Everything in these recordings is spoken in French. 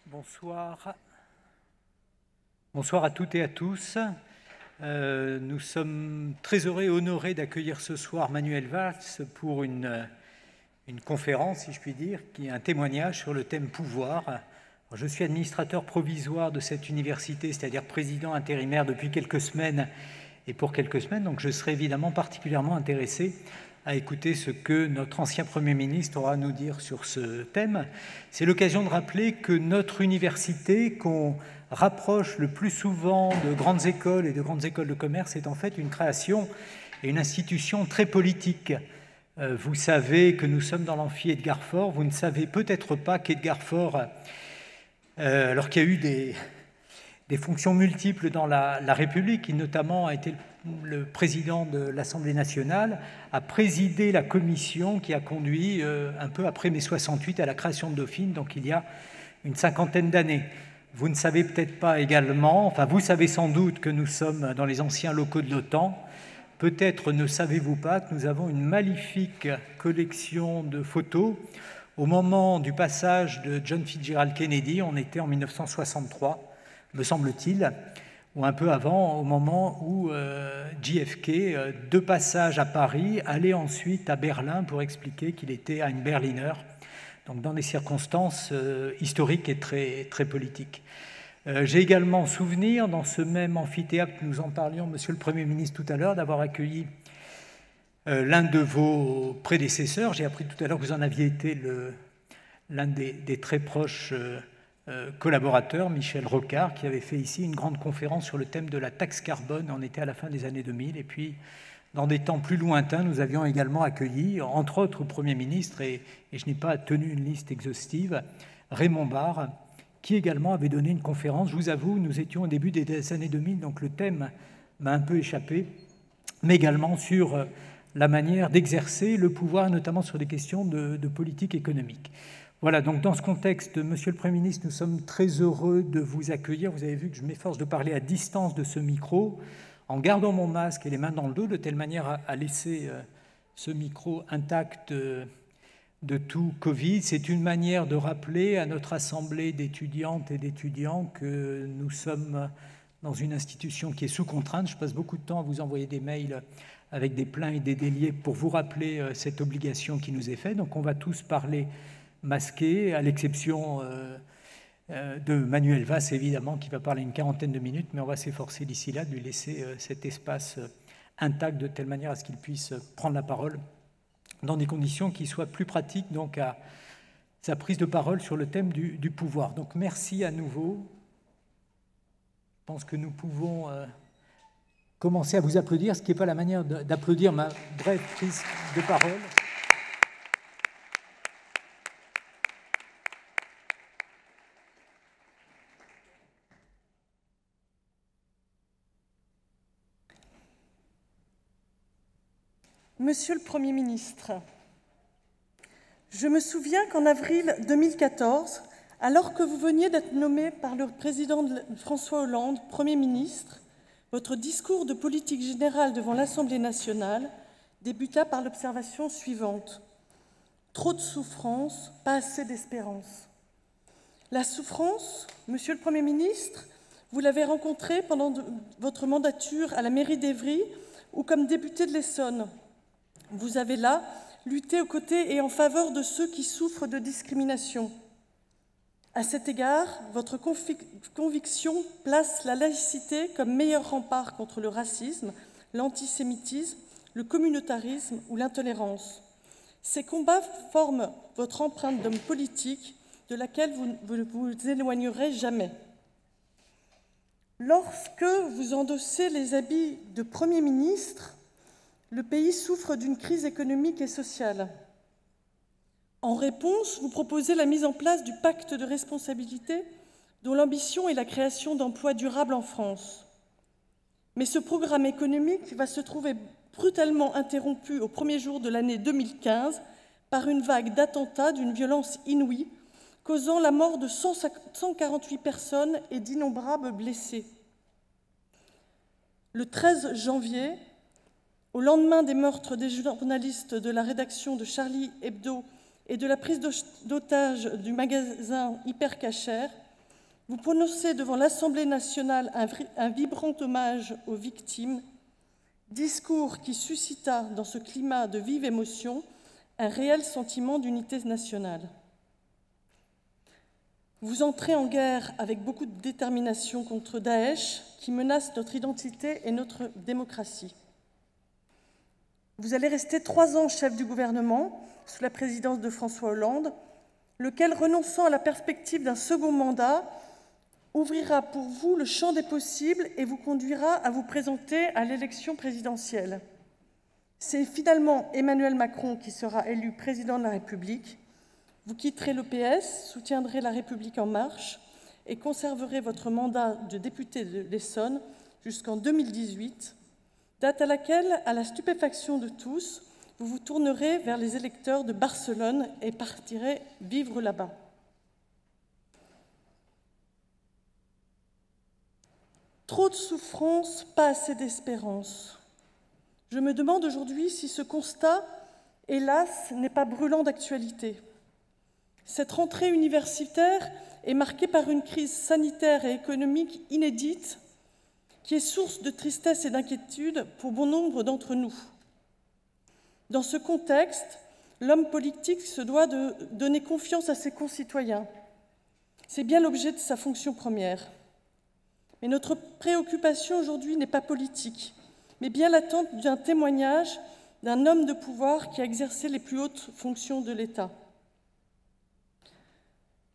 Bonsoir. Bonsoir à toutes et à tous. Nous sommes très heureux et honorés d'accueillir ce soir Manuel Valls pour une conférence, si je puis dire, qui est un témoignage sur le thème pouvoir. Alors, je suis administrateur provisoire de cette université, c'est-à-dire président intérimaire depuis quelques semaines et pour quelques semaines, donc je serai évidemment particulièrement intéressé à écouter ce que notre ancien Premier ministre aura à nous dire sur ce thème. C'est l'occasion de rappeler que notre université, qu'on rapproche le plus souvent de grandes écoles et de grandes écoles de commerce, est en fait une création et une institution très politique. Vous savez que nous sommes dans l'amphi Edgar Faure. Vous ne savez peut-être pas qu'Edgar Faure, alors qu'il y a eu des fonctions multiples dans la République, il notamment a été le président de l'Assemblée nationale, a présidé la commission qui a conduit, un peu après mai 68, à la création de Dauphine, donc il y a une cinquantaine d'années. Vous ne savez peut-être pas également, enfin vous savez sans doute que nous sommes dans les anciens locaux de l'OTAN. Peut-être ne savez-vous pas que nous avons une magnifique collection de photos. Au moment du passage de John Fitzgerald Kennedy, on était en 1963, me semble-t-il, ou un peu avant, au moment où JFK, de passage à Paris, allait ensuite à Berlin pour expliquer qu'il était ein Berliner, donc dans des circonstances historiques et très, très politiques. J'ai également souvenir, dans ce même amphithéâtre, nous en parlions, Monsieur le Premier ministre, tout à l'heure, d'avoir accueilli l'un de vos prédécesseurs. J'ai appris tout à l'heure que vous en aviez été l'un des très proches collaborateur, Michel Rocard, qui avait fait ici une grande conférence sur le thème de la taxe carbone. On était à la fin des années 2000. Et puis, dans des temps plus lointains, nous avions également accueilli, entre autres, Premier ministre, et je n'ai pas tenu une liste exhaustive, Raymond Barre, qui également avait donné une conférence. Je vous avoue, nous étions au début des années 2000, donc le thème m'a un peu échappé, mais également sur la manière d'exercer le pouvoir, notamment sur des questions de politique économique. Voilà, donc dans ce contexte, Monsieur le Premier ministre, nous sommes très heureux de vous accueillir. Vous avez vu que je m'efforce de parler à distance de ce micro, en gardant mon masque et les mains dans le dos, de telle manière à laisser ce micro intact de tout Covid. C'est une manière de rappeler à notre assemblée d'étudiantes et d'étudiants que nous sommes dans une institution qui est sous contrainte. Je passe beaucoup de temps à vous envoyer des mails avec des pleins et des déliés pour vous rappeler cette obligation qui nous est faite. Donc on va tous parler masqué, à l'exception de Manuel Valls, évidemment, qui va parler une quarantaine de minutes, mais on va s'efforcer d'ici là de lui laisser cet espace intact de telle manière à ce qu'il puisse prendre la parole dans des conditions qui soient plus pratiques donc à sa prise de parole sur le thème du pouvoir. Donc merci à nouveau. Je pense que nous pouvons commencer à vous applaudir, ce qui n'est pas la manière d'applaudir ma brève prise de parole. Monsieur le Premier ministre, je me souviens qu'en avril 2014, alors que vous veniez d'être nommé par le président François Hollande Premier ministre, votre discours de politique générale devant l'Assemblée nationale débuta par l'observation suivante. Trop de souffrance, pas assez d'espérance. La souffrance, Monsieur le Premier ministre, vous l'avez rencontrée pendant votre mandature à la mairie d'Évry ou comme député de l'Essonne. Vous avez là lutté aux côtés et en faveur de ceux qui souffrent de discrimination. À cet égard, votre conviction place la laïcité comme meilleur rempart contre le racisme, l'antisémitisme, le communautarisme ou l'intolérance. Ces combats forment votre empreinte d'homme politique de laquelle vous ne vous éloignerez jamais. Lorsque vous endossez les habits de Premier ministre, le pays souffre d'une crise économique et sociale. En réponse, vous proposez la mise en place du pacte de responsabilité dont l'ambition est la création d'emplois durables en France. Mais ce programme économique va se trouver brutalement interrompu au premier jour de l'année 2015 par une vague d'attentats d'une violence inouïe causant la mort de 148 personnes et d'innombrables blessés. Le 13 janvier, au lendemain des meurtres des journalistes de la rédaction de Charlie Hebdo et de la prise d'otage du magasin Hyper Cacher, vous prononcez devant l'Assemblée nationale un vibrant hommage aux victimes, discours qui suscita dans ce climat de vive émotion un réel sentiment d'unité nationale. Vous entrez en guerre avec beaucoup de détermination contre Daesh, qui menace notre identité et notre démocratie. Vous allez rester 3 ans chef du gouvernement, sous la présidence de François Hollande, lequel, renonçant à la perspective d'un second mandat, ouvrira pour vous le champ des possibles et vous conduira à vous présenter à l'élection présidentielle. C'est finalement Emmanuel Macron qui sera élu président de la République. Vous quitterez le PS, soutiendrez La République en marche et conserverez votre mandat de député de l'Essonne jusqu'en 2018, date à laquelle, à la stupéfaction de tous, vous vous tournerez vers les électeurs de Barcelone et partirez vivre là-bas. Trop de souffrance, pas assez d'espérance. Je me demande aujourd'hui si ce constat, hélas, n'est pas brûlant d'actualité. Cette rentrée universitaire est marquée par une crise sanitaire et économique inédite qui est source de tristesse et d'inquiétude pour bon nombre d'entre nous. Dans ce contexte, l'homme politique se doit de donner confiance à ses concitoyens. C'est bien l'objet de sa fonction première. Mais notre préoccupation aujourd'hui n'est pas politique, mais bien l'attente d'un témoignage d'un homme de pouvoir qui a exercé les plus hautes fonctions de l'État.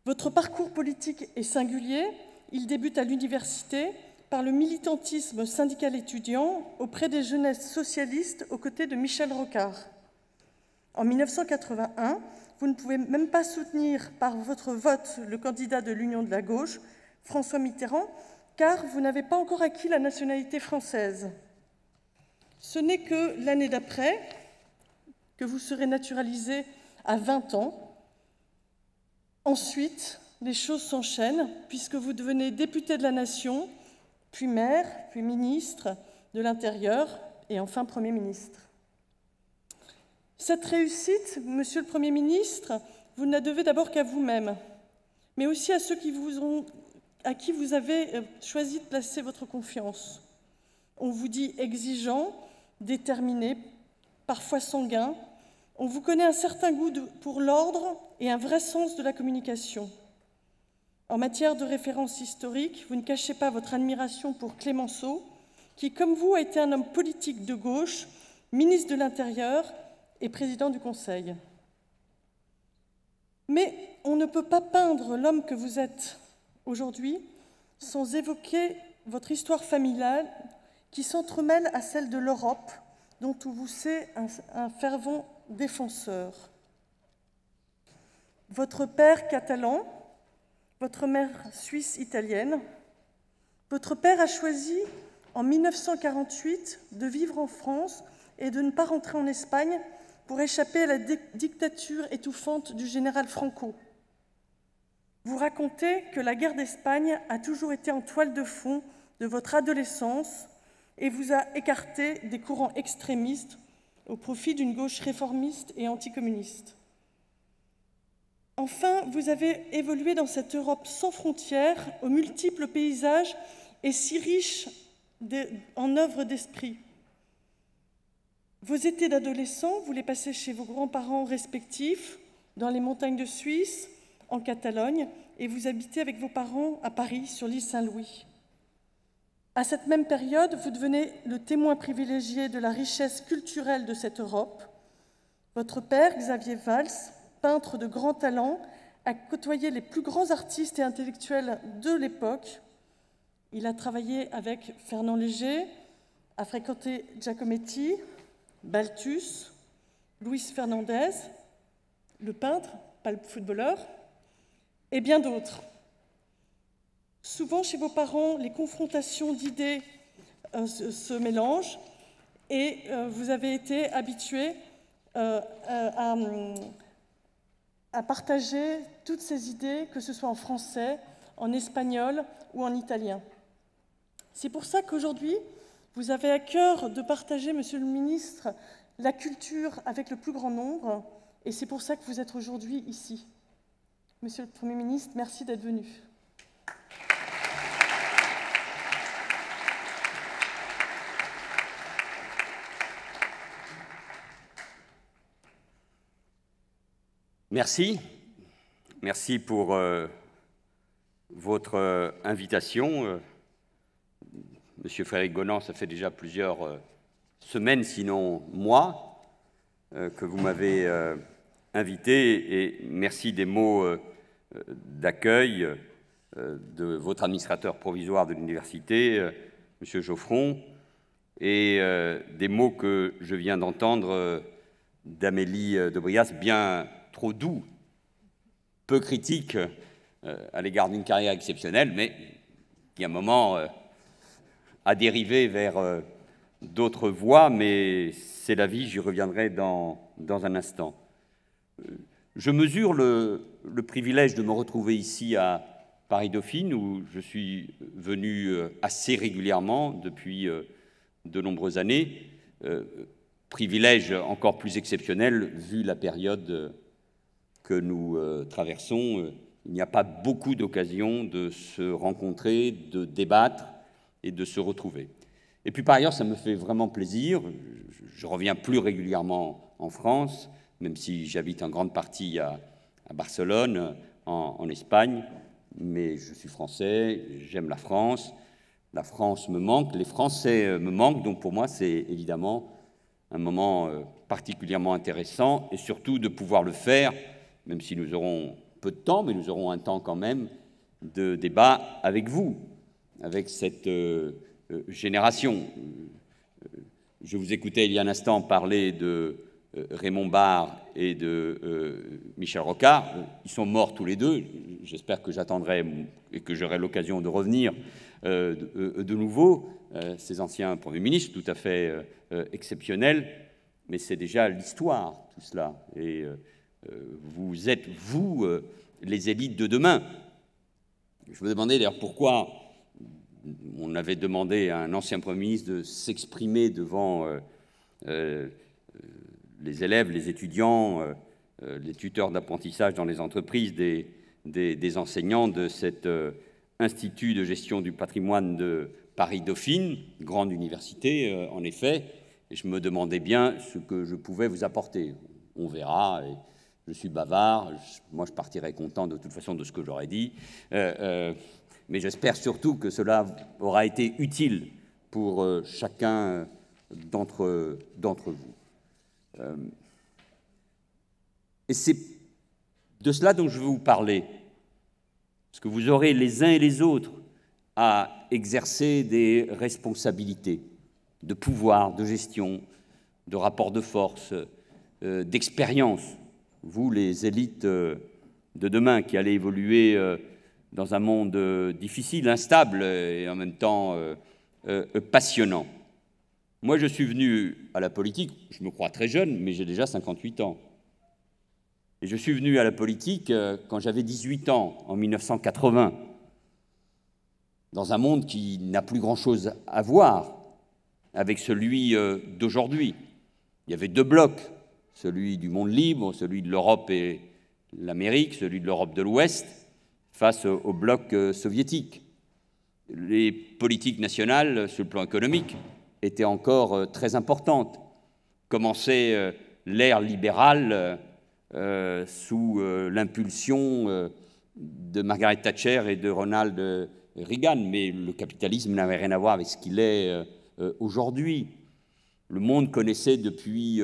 Votre parcours politique est singulier. Il débute à l'université par le militantisme syndical étudiant auprès des jeunesses socialistes aux côtés de Michel Rocard. En 1981, vous ne pouvez même pas soutenir par votre vote le candidat de l'Union de la gauche, François Mitterrand, car vous n'avez pas encore acquis la nationalité française. Ce n'est que l'année d'après que vous serez naturalisé à 20 ans. Ensuite, les choses s'enchaînent puisque vous devenez député de la Nation, puis maire, puis ministre de l'Intérieur et enfin Premier ministre. Cette réussite, Monsieur le Premier ministre, vous ne la devez d'abord qu'à vous-même, mais aussi à ceux à qui vous avez choisi de placer votre confiance. On vous dit exigeant, déterminé, parfois sanguin. On vous connaît un certain goût pour l'ordre et un vrai sens de la communication. En matière de référence historique, vous ne cachez pas votre admiration pour Clémenceau, qui, comme vous, a été un homme politique de gauche, ministre de l'Intérieur et président du Conseil. Mais on ne peut pas peindre l'homme que vous êtes aujourd'hui sans évoquer votre histoire familiale qui s'entremêle à celle de l'Europe, dont vous êtes un fervent défenseur. Votre père catalan, votre mère suisse-italienne. Votre père a choisi, en 1948, de vivre en France et de ne pas rentrer en Espagne pour échapper à la dictature étouffante du général Franco. Vous racontez que la guerre d'Espagne a toujours été en toile de fond de votre adolescence et vous a écarté des courants extrémistes au profit d'une gauche réformiste et anticommuniste. Enfin, vous avez évolué dans cette Europe sans frontières, aux multiples paysages et si riche en œuvres d'esprit. Vos étés d'adolescent, vous les passez chez vos grands-parents respectifs, dans les montagnes de Suisse, en Catalogne, et vous habitez avec vos parents à Paris, sur l'île Saint-Louis. À cette même période, vous devenez le témoin privilégié de la richesse culturelle de cette Europe. Votre père, Xavier Valls, peintre de grand talent, a côtoyé les plus grands artistes et intellectuels de l'époque. Il a travaillé avec Fernand Léger, a fréquenté Giacometti, Balthus, Luis Fernandez, le peintre, pas le footballeur, et bien d'autres. Souvent, chez vos parents, les confrontations d'idées se mélangent et vous avez été habitués à à partager toutes ces idées, que ce soit en français, en espagnol ou en italien. C'est pour ça qu'aujourd'hui, vous avez à cœur de partager, Monsieur le ministre, la culture avec le plus grand nombre, et c'est pour ça que vous êtes aujourd'hui ici. Monsieur le Premier ministre, merci d'être venu. Merci. Merci pour votre invitation. Monsieur Frédéric Gonan, ça fait déjà plusieurs semaines, sinon mois, que vous m'avez invité, et merci des mots d'accueil de votre administrateur provisoire de l'université, Monsieur Geoffron, et des mots que je viens d'entendre d'Amélie de Brias, bien trop doux, peu critiques à l'égard d'une carrière exceptionnelle, mais qui à un moment a dérivé vers d'autres voies, mais c'est la vie, j'y reviendrai dans un instant. Je mesure le privilège de me retrouver ici à Paris-Dauphine, où je suis venu assez régulièrement depuis de nombreuses années, privilège encore plus exceptionnel vu la période que nous traversons. Il n'y a pas beaucoup d'occasions de se rencontrer, de débattre et de se retrouver. Et puis par ailleurs, ça me fait vraiment plaisir. Je reviens plus régulièrement en France, même si j'habite en grande partie à Barcelone, en Espagne, mais je suis français, j'aime la France me manque, les Français me manquent, donc pour moi c'est évidemment un moment particulièrement intéressant, et surtout de pouvoir le faire, même si nous aurons peu de temps, mais nous aurons un temps quand même de débat avec vous, avec cette génération. Je vous écoutais il y a un instant parler de Raymond Barre et de Michel Rocard. Ils sont morts tous les deux. J'espère que j'attendrai et que j'aurai l'occasion de revenir de nouveau. Ces anciens premiers ministres, tout à fait exceptionnels, mais c'est déjà l'histoire, tout cela. Et vous êtes, vous, les élites de demain. Je me demandais d'ailleurs pourquoi on avait demandé à un ancien Premier ministre de s'exprimer devant les élèves, les étudiants, les tuteurs d'apprentissage dans les entreprises, des enseignants de cet Institut de gestion du patrimoine de Paris-Dauphine, grande université en effet, et je me demandais bien ce que je pouvais vous apporter. On verra, et je suis bavard, moi je partirai content de toute façon de ce que j'aurais dit, mais j'espère surtout que cela aura été utile pour chacun d'entre vous. Et c'est de cela dont je veux vous parler, parce que vous aurez les uns et les autres à exercer des responsabilités de pouvoir, de gestion, de rapport de force, d'expérience. Vous, les élites de demain qui allez évoluer dans un monde difficile, instable et en même temps passionnant. Moi, je suis venu à la politique, je me crois très jeune, mais j'ai déjà 58 ans. Et je suis venu à la politique quand j'avais 18 ans, en 1980, dans un monde qui n'a plus grand-chose à voir avec celui d'aujourd'hui. Il y avait deux blocs, celui du monde libre, celui de l'Europe et l'Amérique, celui de l'Europe de l'Ouest, face au bloc soviétique. Les politiques nationales, sur le plan économique, étaient encore très importantes. Commençait l'ère libérale sous l'impulsion de Margaret Thatcher et de Ronald Reagan, mais le capitalisme n'avait rien à voir avec ce qu'il est aujourd'hui. Le monde connaissait depuis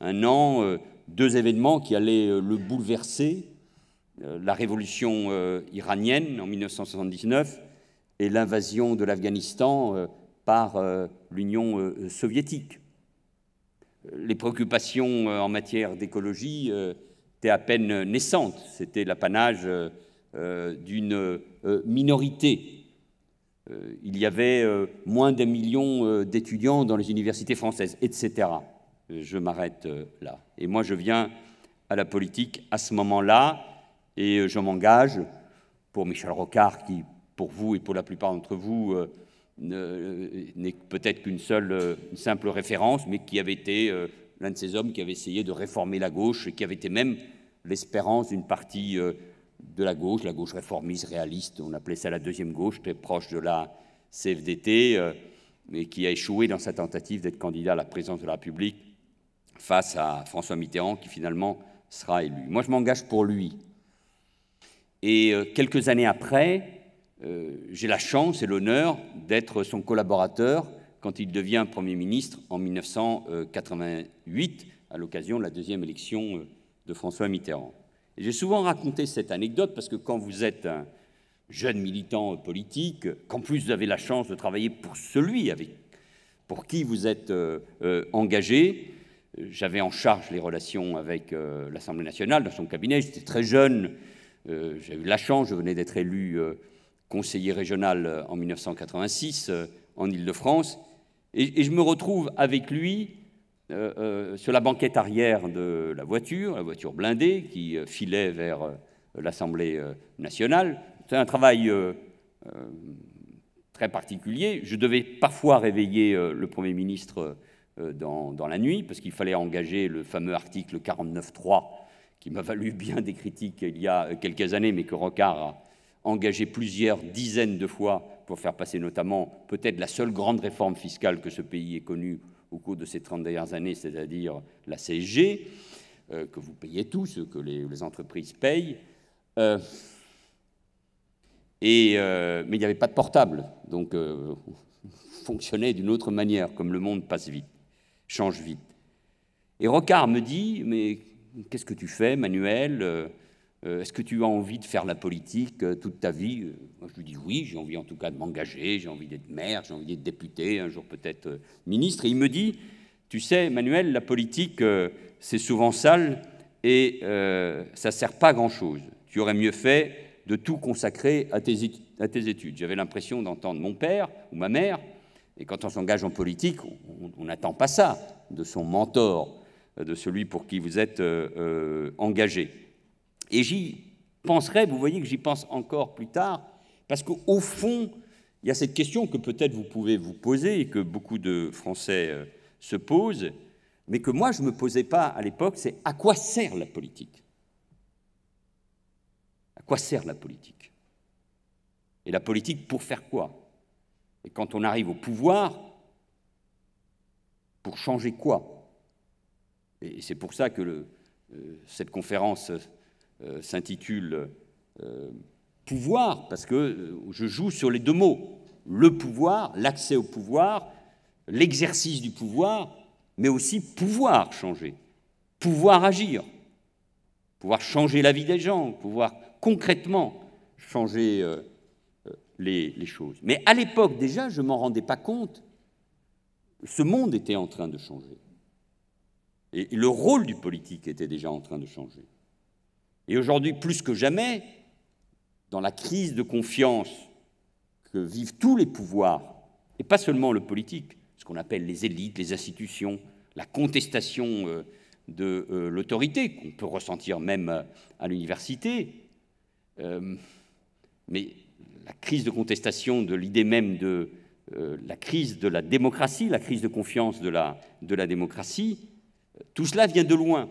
un an deux événements qui allaient le bouleverser, la révolution iranienne en 1979 et l'invasion de l'Afghanistan par l'Union soviétique. Les préoccupations en matière d'écologie étaient à peine naissantes. C'était l'apanage d'une minorité. Il y avait moins d'1 million d'étudiants dans les universités françaises, etc. Je m'arrête là. Et moi, je viens à la politique à ce moment-là, et je m'engage pour Michel Rocard, qui, pour vous et pour la plupart d'entre vous, n'est peut-être qu'une simple référence, mais qui avait été l'un de ces hommes qui avait essayé de réformer la gauche, et qui avait été même l'espérance d'une partie de la gauche réformiste, réaliste, on appelait ça la deuxième gauche, très proche de la CFDT, mais qui a échoué dans sa tentative d'être candidat à la présidence de la République face à François Mitterrand, qui finalement sera élu. Moi, je m'engage pour lui. Et quelques années après, j'ai la chance et l'honneur d'être son collaborateur quand il devient Premier ministre en 1988, à l'occasion de la deuxième élection de François Mitterrand. Et j'ai souvent raconté cette anecdote parce que quand vous êtes un jeune militant politique, qu'en plus vous avez la chance de travailler pour celui pour qui vous êtes engagé, j'avais en charge les relations avec l'Assemblée nationale dans son cabinet, j'étais très jeune, j'ai eu la chance, je venais d'être élu conseiller régional en 1986 en Île-de-France, et je me retrouve avec lui sur la banquette arrière de la voiture blindée qui filait vers l'Assemblée nationale. C'est un travail très particulier. Je devais parfois réveiller le Premier ministre dans la nuit, parce qu'il fallait engager le fameux article 49.3, qui m'a valu bien des critiques il y a quelques années, mais que Rocard a engagé plusieurs dizaines de fois pour faire passer notamment peut-être la seule grande réforme fiscale que ce pays ait connue au cours de ces 30 dernières années, c'est-à-dire la CSG, que vous payez tous, que les entreprises payent. Mais il n'y avait pas de portable, donc fonctionnait d'une autre manière, comme le monde passe vite, change vite. Et Rocard me dit, mais qu'est-ce que tu fais, Manuel ? Est-ce que tu as envie de faire la politique toute ta vie ? Moi, je lui dis oui, j'ai envie en tout cas de m'engager, j'ai envie d'être maire, j'ai envie d'être député, un jour peut-être ministre. Et il me dit, tu sais, Manuel, la politique, c'est souvent sale et ça ne sert pas à grand-chose. Tu aurais mieux fait de tout consacrer à tes études. J'avais l'impression d'entendre mon père ou ma mère, et quand on s'engage en politique, on n'attend pas ça de son mentor, de celui pour qui vous êtes engagé. Et j'y penserai, vous voyez que j'y pense encore plus tard, parce qu'au fond, il y a cette question que peut-être vous pouvez vous poser et que beaucoup de Français se posent, mais que moi je ne me posais pas à l'époque, c'est à quoi sert la politique ? À quoi sert la politique ? Et la politique pour faire quoi ? Et quand on arrive au pouvoir, pour changer quoi ? Et c'est pour ça que cette conférence s'intitule pouvoir, parce que je joue sur les deux mots, le pouvoir, l'accès au pouvoir, l'exercice du pouvoir, mais aussi pouvoir changer, pouvoir agir, pouvoir changer la vie des gens, pouvoir concrètement changer les choses. Mais à l'époque déjà, je ne m'en rendais pas compte, ce monde était en train de changer. Et le rôle du politique était déjà en train de changer. Et aujourd'hui, plus que jamais, dans la crise de confiance que vivent tous les pouvoirs, et pas seulement le politique, ce qu'on appelle les élites, les institutions, la contestation de l'autorité, qu'on peut ressentir même à l'université, mais la crise de contestation de l'idée même de la crise de la démocratie, la crise de confiance de la démocratie, tout cela vient de loin.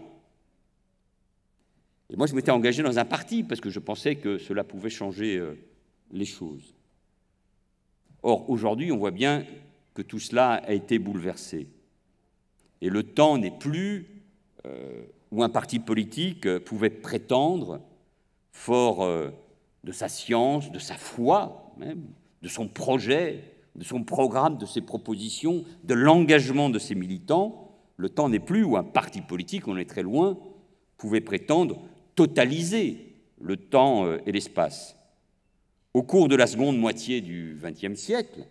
Et moi, je m'étais engagé dans un parti parce que je pensais que cela pouvait changer les choses. Or, aujourd'hui, on voit bien que tout cela a été bouleversé. Et le temps n'est plus où un parti politique pouvait prétendre, fort de sa science, de sa foi même, de son projet, de son programme, de ses propositions, de l'engagement de ses militants. Le temps n'est plus où un parti politique, on est très loin, pouvait prétendre totaliser le temps et l'espace. Au cours de la seconde moitié du XXe siècle,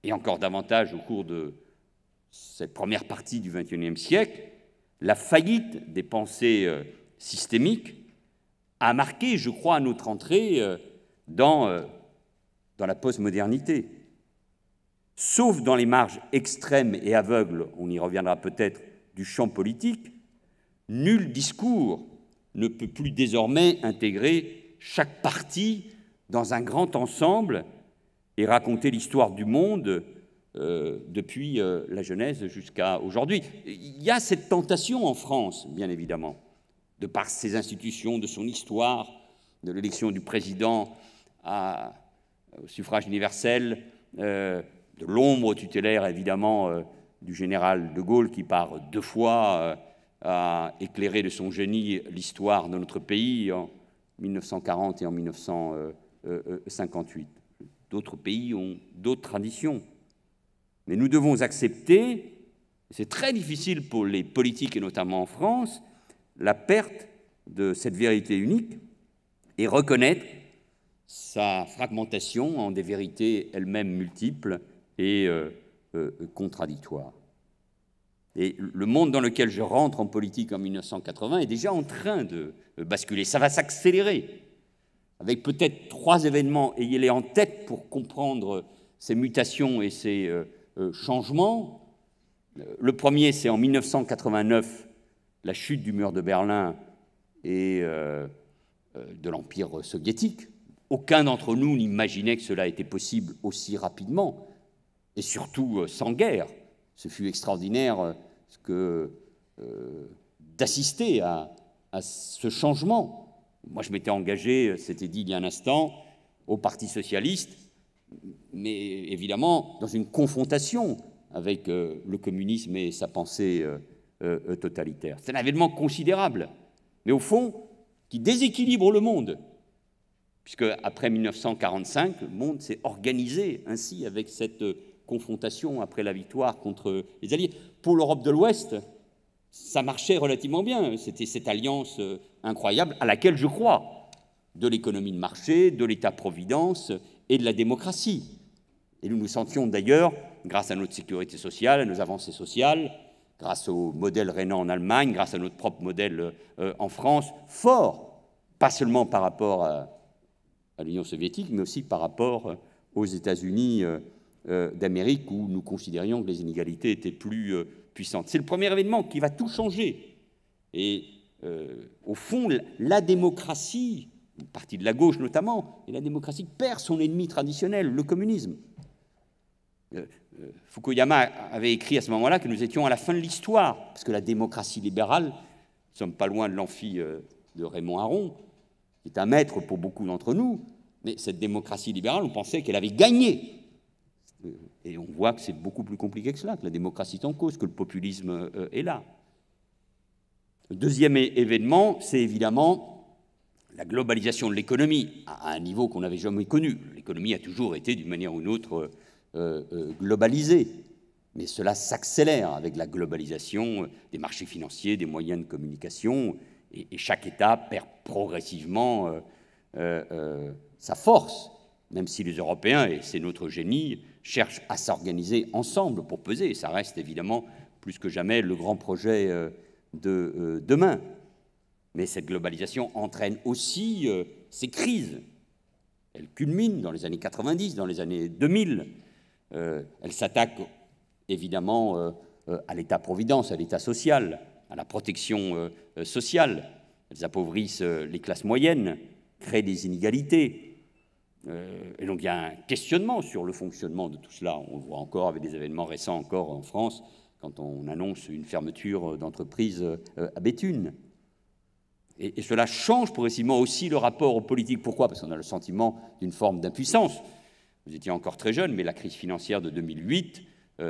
et encore davantage au cours de cette première partie du XXIe siècle, la faillite des pensées systémiques a marqué, je crois, notre entrée dans la postmodernité. Sauf dans les marges extrêmes et aveugles, on y reviendra peut-être, du champ politique, nul discours ne peut plus désormais intégrer chaque partie dans un grand ensemble et raconter l'histoire du monde depuis la Genèse jusqu'à aujourd'hui. Il y a cette tentation en France, bien évidemment, de par ses institutions, de son histoire, de l'élection du président au suffrage universel, de l'ombre tutélaire, évidemment, du général de Gaulle qui, par 2 fois, a éclairé de son génie l'histoire de notre pays en 1940 et en 1958. D'autres pays ont d'autres traditions. Mais nous devons accepter, c'est très difficile pour les politiques et notamment en France, la perte de cette vérité unique et reconnaître sa fragmentation en des vérités elles-mêmes multiples et contradictoires. Et le monde dans lequel je rentre en politique en 1980 est déjà en train de basculer. Ça va s'accélérer, avec peut-être 3 événements, ayez-les en tête pour comprendre ces mutations et ces changements. Le premier, c'est en 1989, la chute du mur de Berlin et de l'Empire soviétique. Aucun d'entre nous n'imaginait que cela était possible aussi rapidement, et surtout sans guerre. Ce fut extraordinaire d'assister à ce changement. Moi, je m'étais engagé, c'était dit il y a un instant, au Parti socialiste, mais évidemment dans une confrontation avec le communisme et sa pensée totalitaire. C'est un événement considérable, mais au fond, qui déséquilibre le monde, puisque après 1945, le monde s'est organisé ainsi avec cette confrontation après la victoire contre les Alliés. Pour l'Europe de l'Ouest, ça marchait relativement bien. C'était cette alliance incroyable à laquelle je crois, de l'économie de marché, de l'État-providence et de la démocratie. Et nous nous sentions d'ailleurs, grâce à notre sécurité sociale, à nos avancées sociales, grâce au modèle rhénan en Allemagne, grâce à notre propre modèle en France, forts, pas seulement par rapport à l'Union soviétique, mais aussi par rapport aux États-Unis d'Amérique, où nous considérions que les inégalités étaient plus puissantes. C'est le premier événement qui va tout changer. Et au fond, la démocratie, une partie de la gauche notamment, et la démocratie perd son ennemi traditionnel, le communisme. Fukuyama avait écrit à ce moment-là que nous étions à la fin de l'histoire, parce que la démocratie libérale, nous ne sommes pas loin de l'amphi de Raymond Aron, qui est un maître pour beaucoup d'entre nous, mais cette démocratie libérale, on pensait qu'elle avait gagné. Et on voit que c'est beaucoup plus compliqué que cela, que la démocratie est en cause, que le populisme est là. Le deuxième événement, c'est évidemment la globalisation de l'économie, à un niveau qu'on n'avait jamais connu. L'économie a toujours été, d'une manière ou d'une autre, globalisée. Mais cela s'accélère avec la globalisation des marchés financiers, des moyens de communication, et chaque État perd progressivement sa force, même si les Européens, et c'est notre génie, cherchent à s'organiser ensemble pour peser. Et ça reste évidemment plus que jamais le grand projet de demain. Mais cette globalisation entraîne aussi ces crises. Elle culmine dans les années 90, dans les années 2000. Elle s'attaque évidemment à l'État-providence, à l'État social, à la protection sociale. Elles appauvrissent les classes moyennes, créent des inégalités. Et donc il y a un questionnement sur le fonctionnement de tout cela. On le voit encore avec des événements récents encore en France, quand on annonce une fermeture d'entreprise à Béthune. Et cela change progressivement aussi le rapport aux politiques. Pourquoi ? Parce qu'on a le sentiment d'une forme d'impuissance. Vous étiez encore très jeune, mais la crise financière de 2008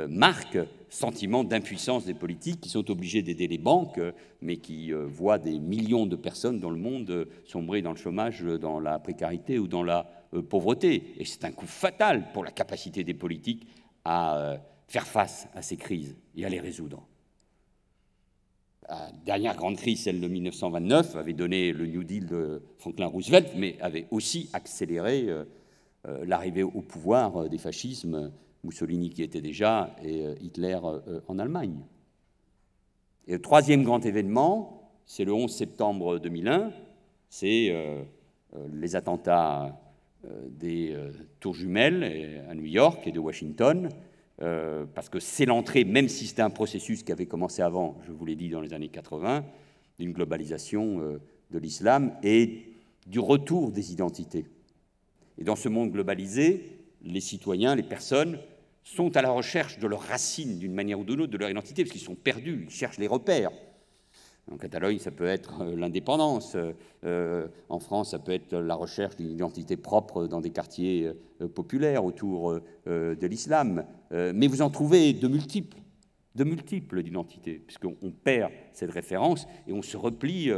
marque sentiment d'impuissance des politiques qui sont obligés d'aider les banques, mais qui voient des millions de personnes dans le monde sombrer dans le chômage, dans la précarité ou dans la pauvreté. Et c'est un coup fatal pour la capacité des politiques à faire face à ces crises et à les résoudre. La dernière grande crise, celle de 1929, avait donné le New Deal de Franklin Roosevelt, mais avait aussi accéléré l'arrivée au pouvoir des fascismes, Mussolini qui était déjà, et Hitler en Allemagne. Et le troisième grand événement, c'est le 11 septembre 2001, c'est les attentats des tours jumelles à New York et de Washington, parce que c'est l'entrée, même si c'était un processus qui avait commencé avant, je vous l'ai dit, dans les années 80, d'une globalisation de l'islam et du retour des identités. Et dans ce monde globalisé, les citoyens, les personnes, sont à la recherche de leurs racines, d'une manière ou d'une autre, de leur identité, parce qu'ils sont perdus, ils cherchent les repères. En Catalogne, ça peut être l'indépendance. En France, ça peut être la recherche d'une identité propre dans des quartiers populaires autour de l'islam. Mais vous en trouvez de multiples d'identités, puisqu'on perd cette référence et on se replie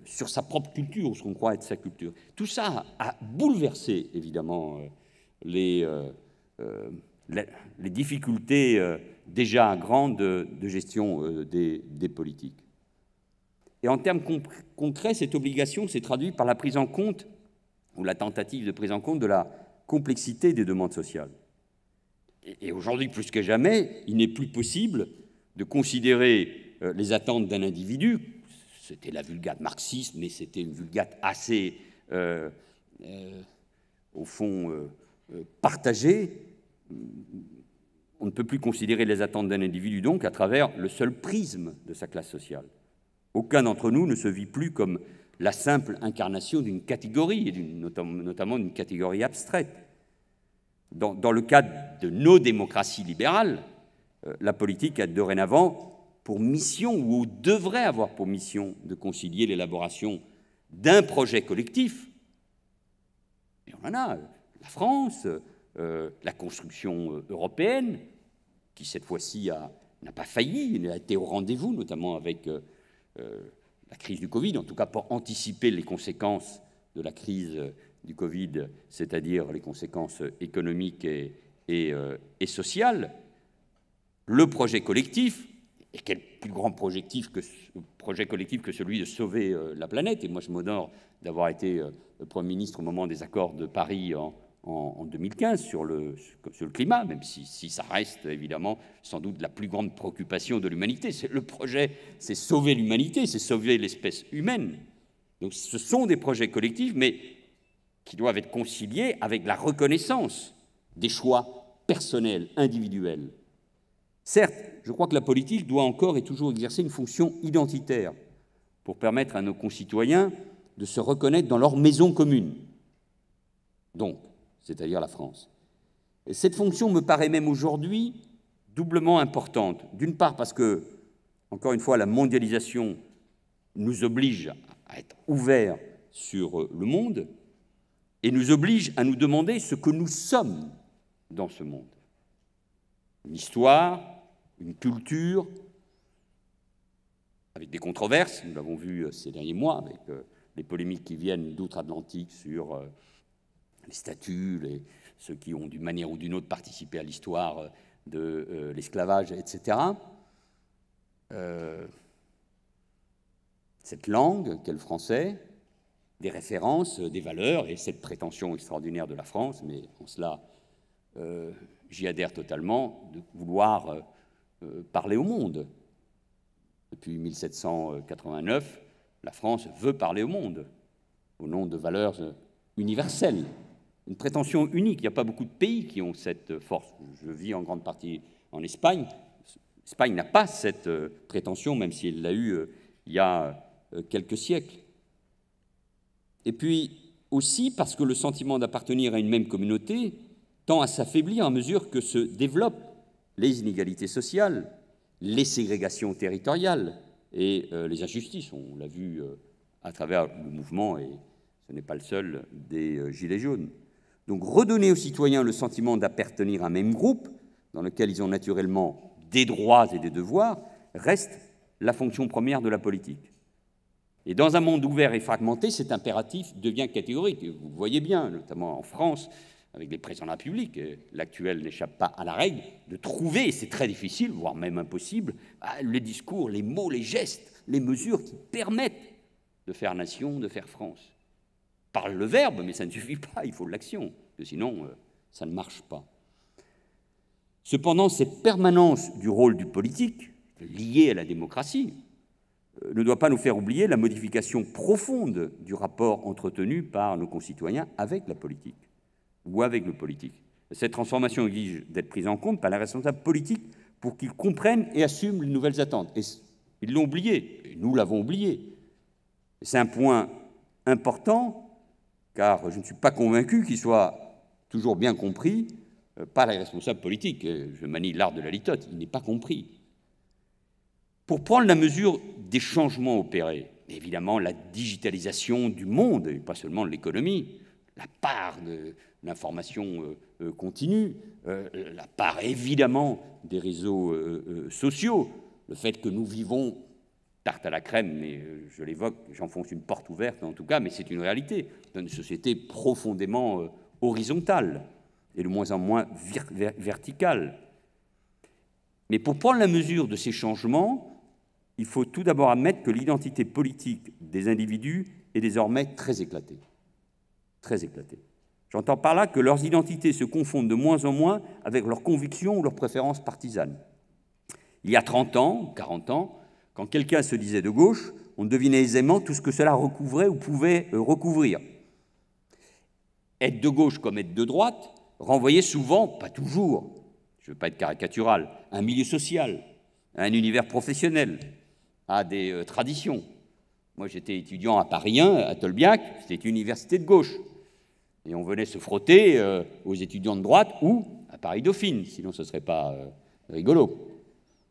sur sa propre culture, ce qu'on croit être sa culture. Tout ça a bouleversé, évidemment, les difficultés déjà grandes de gestion des politiques. Et en termes concrets, cette obligation s'est traduite par la prise en compte, ou la tentative de prise en compte, de la complexité des demandes sociales. Et aujourd'hui, plus que jamais, il n'est plus possible de considérer les attentes d'un individu, c'était la vulgate marxiste, mais c'était une vulgate assez, au fond, partagée. On ne peut plus considérer les attentes d'un individu, donc, à travers le seul prisme de sa classe sociale. Aucun d'entre nous ne se vit plus comme la simple incarnation d'une catégorie, et notamment d'une catégorie abstraite. Dans le cadre de nos démocraties libérales, la politique a dorénavant pour mission, ou devrait avoir pour mission, de concilier l'élaboration d'un projet collectif. Et on en a, la France, la construction européenne, qui cette fois-ci n'a pas failli, elle a été au rendez-vous, notamment avec la crise du Covid, en tout cas pour anticiper les conséquences de la crise du Covid, c'est-à-dire les conséquences économiques et sociales. Le projet collectif, et quel plus grand projet collectif que celui de sauver la planète. Et moi, je m'honore d'avoir été Premier ministre au moment des accords de Paris en 2015 sur le climat, même si ça reste évidemment sans doute la plus grande préoccupation de l'humanité. Le projet, c'est sauver l'humanité, c'est sauver l'espèce humaine. Donc ce sont des projets collectifs, mais qui doivent être conciliés avec la reconnaissance des choix personnels, individuels. Certes, je crois que la politique doit encore et toujours exercer une fonction identitaire pour permettre à nos concitoyens de se reconnaître dans leur maison commune, donc, c'est-à-dire la France. Et cette fonction me paraît même aujourd'hui doublement importante. D'une part parce que, encore une fois, la mondialisation nous oblige à être ouverts sur le monde et nous oblige à nous demander ce que nous sommes dans ce monde. Une histoire, une culture, avec des controverses, nous l'avons vu ces derniers mois, avec les polémiques qui viennent d'outre-Atlantique sur les statuts, ceux qui ont d'une manière ou d'une autre participé à l'histoire de l'esclavage, etc. Cette langue qu'est le français, des références, des valeurs, et cette prétention extraordinaire de la France, mais en cela, j'y adhère totalement, de vouloir parler au monde. Depuis 1789, la France veut parler au monde, au nom de valeurs universelles. Une prétention unique. Il n'y a pas beaucoup de pays qui ont cette force. Je vis en grande partie en Espagne. L'Espagne n'a pas cette prétention, même si elle l'a eue il y a quelques siècles. Et puis aussi parce que le sentiment d'appartenir à une même communauté tend à s'affaiblir à mesure que se développent les inégalités sociales, les ségrégations territoriales et les injustices. On l'a vu à travers le mouvement, et ce n'est pas le seul, des Gilets jaunes. Donc redonner aux citoyens le sentiment d'appartenir à un même groupe, dans lequel ils ont naturellement des droits et des devoirs, reste la fonction première de la politique. Et dans un monde ouvert et fragmenté, cet impératif devient catégorique. Et vous voyez bien, notamment en France, avec les présidents de la République, l'actuel n'échappe pas à la règle, de trouver, et c'est très difficile, voire même impossible, les discours, les mots, les gestes, les mesures qui permettent de faire nation, de faire France. Parle le verbe, mais ça ne suffit pas, il faut l'action, parce que sinon, ça ne marche pas. Cependant, cette permanence du rôle du politique, liée à la démocratie, ne doit pas nous faire oublier la modification profonde du rapport entretenu par nos concitoyens avec la politique, ou avec le politique. Cette transformation exige d'être prise en compte par les responsables politiques pour qu'ils comprennent et assument les nouvelles attentes. Et ils l'ont oublié, et nous l'avons oublié. C'est un point important, car je ne suis pas convaincu qu'il soit toujours bien compris par les responsables politiques. Je manie l'art de la litote, il n'est pas compris. Pour prendre la mesure des changements opérés, évidemment la digitalisation du monde, et pas seulement de l'économie, la part de l'information continue, la part évidemment des réseaux sociaux, le fait que nous vivons tarte à la crème, mais je l'évoque, j'enfonce une porte ouverte en tout cas, mais c'est une réalité, dans une société profondément horizontale et de moins en moins verticale. Mais pour prendre la mesure de ces changements, il faut tout d'abord admettre que l'identité politique des individus est désormais très éclatée. Très éclatée. J'entends par là que leurs identités se confondent de moins en moins avec leurs convictions ou leurs préférences partisanes. Il y a 30 ans, 40 ans, quand quelqu'un se disait de gauche, on devinait aisément tout ce que cela recouvrait ou pouvait recouvrir. Être de gauche comme être de droite renvoyait souvent, pas toujours, je ne veux pas être caricatural, à un milieu social, à un univers professionnel, à des traditions. Moi, j'étais étudiant à Paris 1, à Tolbiac, c'était une université de gauche. Et on venait se frotter aux étudiants de droite ou à Paris-Dauphine, sinon ce ne serait pas rigolo.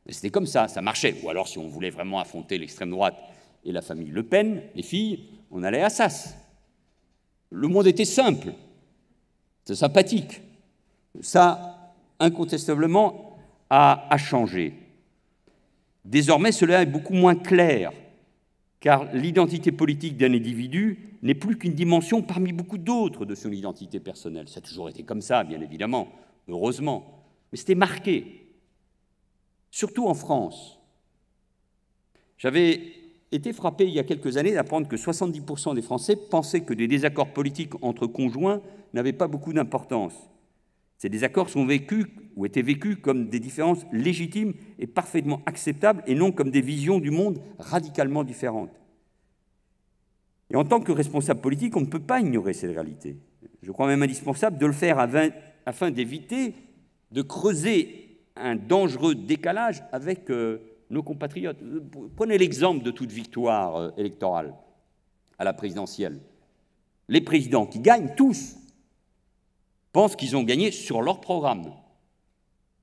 Mais c'était comme ça marchait. Ou alors, si on voulait vraiment affronter l'extrême droite et la famille Le Pen, les filles, on allait à Assas. Le monde était simple, c'est sympathique. Ça, incontestablement, a changé. Désormais, cela est beaucoup moins clair, car l'identité politique d'un individu n'est plus qu'une dimension parmi beaucoup d'autres de son identité personnelle. Ça a toujours été comme ça, bien évidemment, heureusement, mais c'était marqué, surtout en France. J'avais été frappé il y a quelques années d'apprendre que 70% des Français pensaient que des désaccords politiques entre conjoints n'avaient pas beaucoup d'importance. Ces désaccords sont vécus ou étaient vécus comme des différences légitimes et parfaitement acceptables et non comme des visions du monde radicalement différentes. Et en tant que responsable politique, on ne peut pas ignorer cette réalité. Je crois même indispensable de le faire afin d'éviter de creuser un dangereux décalage avec nos compatriotes. Prenez l'exemple de toute victoire électorale à la présidentielle. Les présidents qui gagnent, tous, pensent qu'ils ont gagné sur leur programme,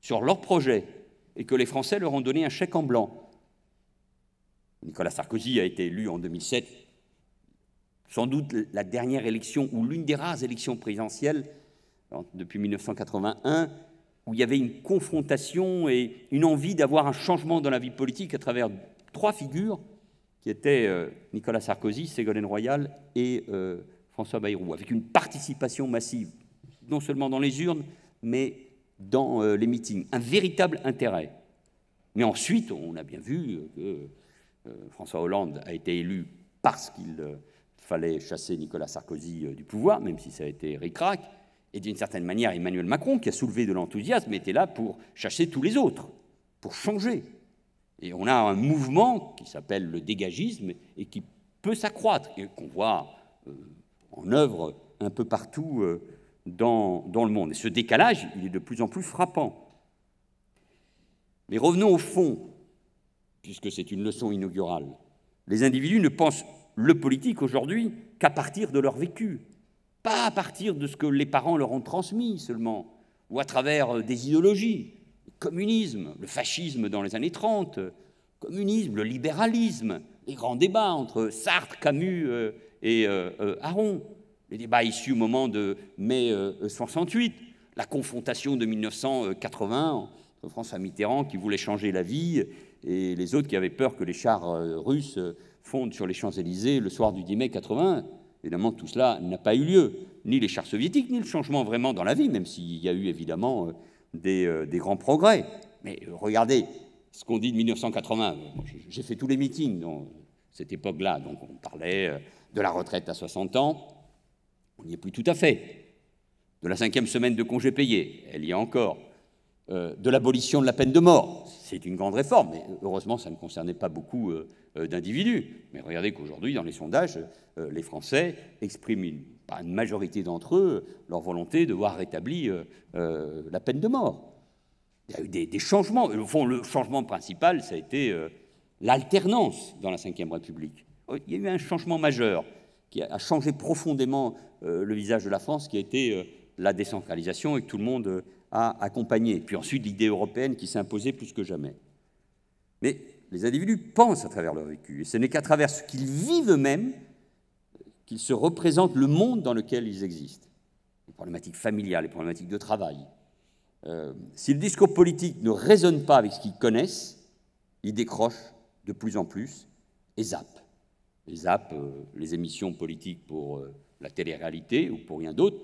sur leur projet, et que les Français leur ont donné un chèque en blanc. Nicolas Sarkozy a été élu en 2007, sans doute la dernière élection, ou l'une des rares élections présidentielles, depuis 1981, où il y avait une confrontation et une envie d'avoir un changement dans la vie politique à travers trois figures, qui étaient Nicolas Sarkozy, Ségolène Royal et François Bayrou, avec une participation massive, non seulement dans les urnes, mais dans les meetings. Un véritable intérêt. Mais ensuite, on a bien vu que François Hollande a été élu parce qu'il fallait chasser Nicolas Sarkozy du pouvoir, même si ça a été ric-rac. Et d'une certaine manière, Emmanuel Macron, qui a soulevé de l'enthousiasme, était là pour chasser tous les autres, pour changer. Et on a un mouvement qui s'appelle le dégagisme et qui peut s'accroître, et qu'on voit en œuvre un peu partout dans le monde. Et ce décalage, il est de plus en plus frappant. Mais revenons au fond, puisque c'est une leçon inaugurale. Les individus ne pensent le politique aujourd'hui qu'à partir de leur vécu, pas à partir de ce que les parents leur ont transmis seulement, ou à travers des idéologies. Le communisme, le fascisme dans les années 30, le communisme, le libéralisme, les grands débats entre Sartre, Camus et Aron, les débats issus au moment de mai 68, la confrontation de 1980 entre François Mitterrand qui voulait changer la vie et les autres qui avaient peur que les chars russes fondent sur les Champs-Élysées le soir du 10 mai 80. Évidemment, tout cela n'a pas eu lieu, ni les chars soviétiques, ni le changement vraiment dans la vie, même s'il y a eu évidemment des grands progrès. Mais regardez ce qu'on dit de 1980. J'ai fait tous les meetings dans cette époque-là, donc on parlait de la retraite à 60 ans, on n'y est plus tout à fait. De la 5e semaine de congé payé, elle y est encore. De l'abolition de la peine de mort, c'est une grande réforme, mais heureusement ça ne concernait pas beaucoup d'individus. Mais regardez qu'aujourd'hui, dans les sondages, les Français expriment, pas une majorité d'entre eux, leur volonté de voir rétablie la peine de mort. Il y a eu des changements. Au fond, le changement principal, ça a été l'alternance dans la Ve République. il y a eu un changement majeur qui a changé profondément le visage de la France, qui a été la décentralisation et que tout le monde a accompagné. Puis ensuite, l'idée européenne qui s'est imposée plus que jamais. Mais les individus pensent à travers leur vécu, et ce n'est qu'à travers ce qu'ils vivent eux-mêmes qu'ils se représentent le monde dans lequel ils existent. Les problématiques familiales, les problématiques de travail. Si le discours politique ne résonne pas avec ce qu'ils connaissent, ils décrochent de plus en plus et zappent. Ils zappent les émissions politiques pour la télé-réalité ou pour rien d'autre,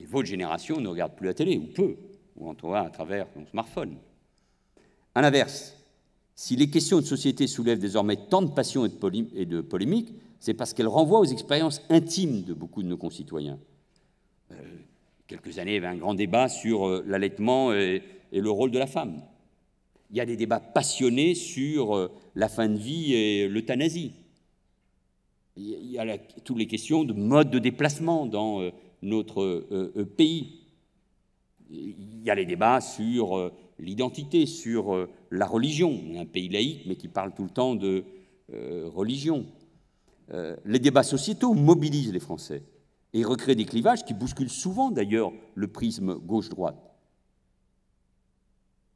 et votre génération ne regarde plus la télé, ou peu, ou en tout cas à travers son smartphone. À l'inverse, si les questions de société soulèvent désormais tant de passion et de polémiques, c'est parce qu'elles renvoient aux expériences intimes de beaucoup de nos concitoyens. Quelques années, il y avait un grand débat sur l'allaitement et le rôle de la femme. Il y a des débats passionnés sur la fin de vie et l'euthanasie. Il y a toutes les questions de mode de déplacement dans notre pays. Il y a les débats sur l'identité, sur la religion. On est un pays laïque, mais qui parle tout le temps de religion. Les débats sociétaux mobilisent les Français et recréent des clivages qui bousculent souvent, d'ailleurs, le prisme gauche-droite.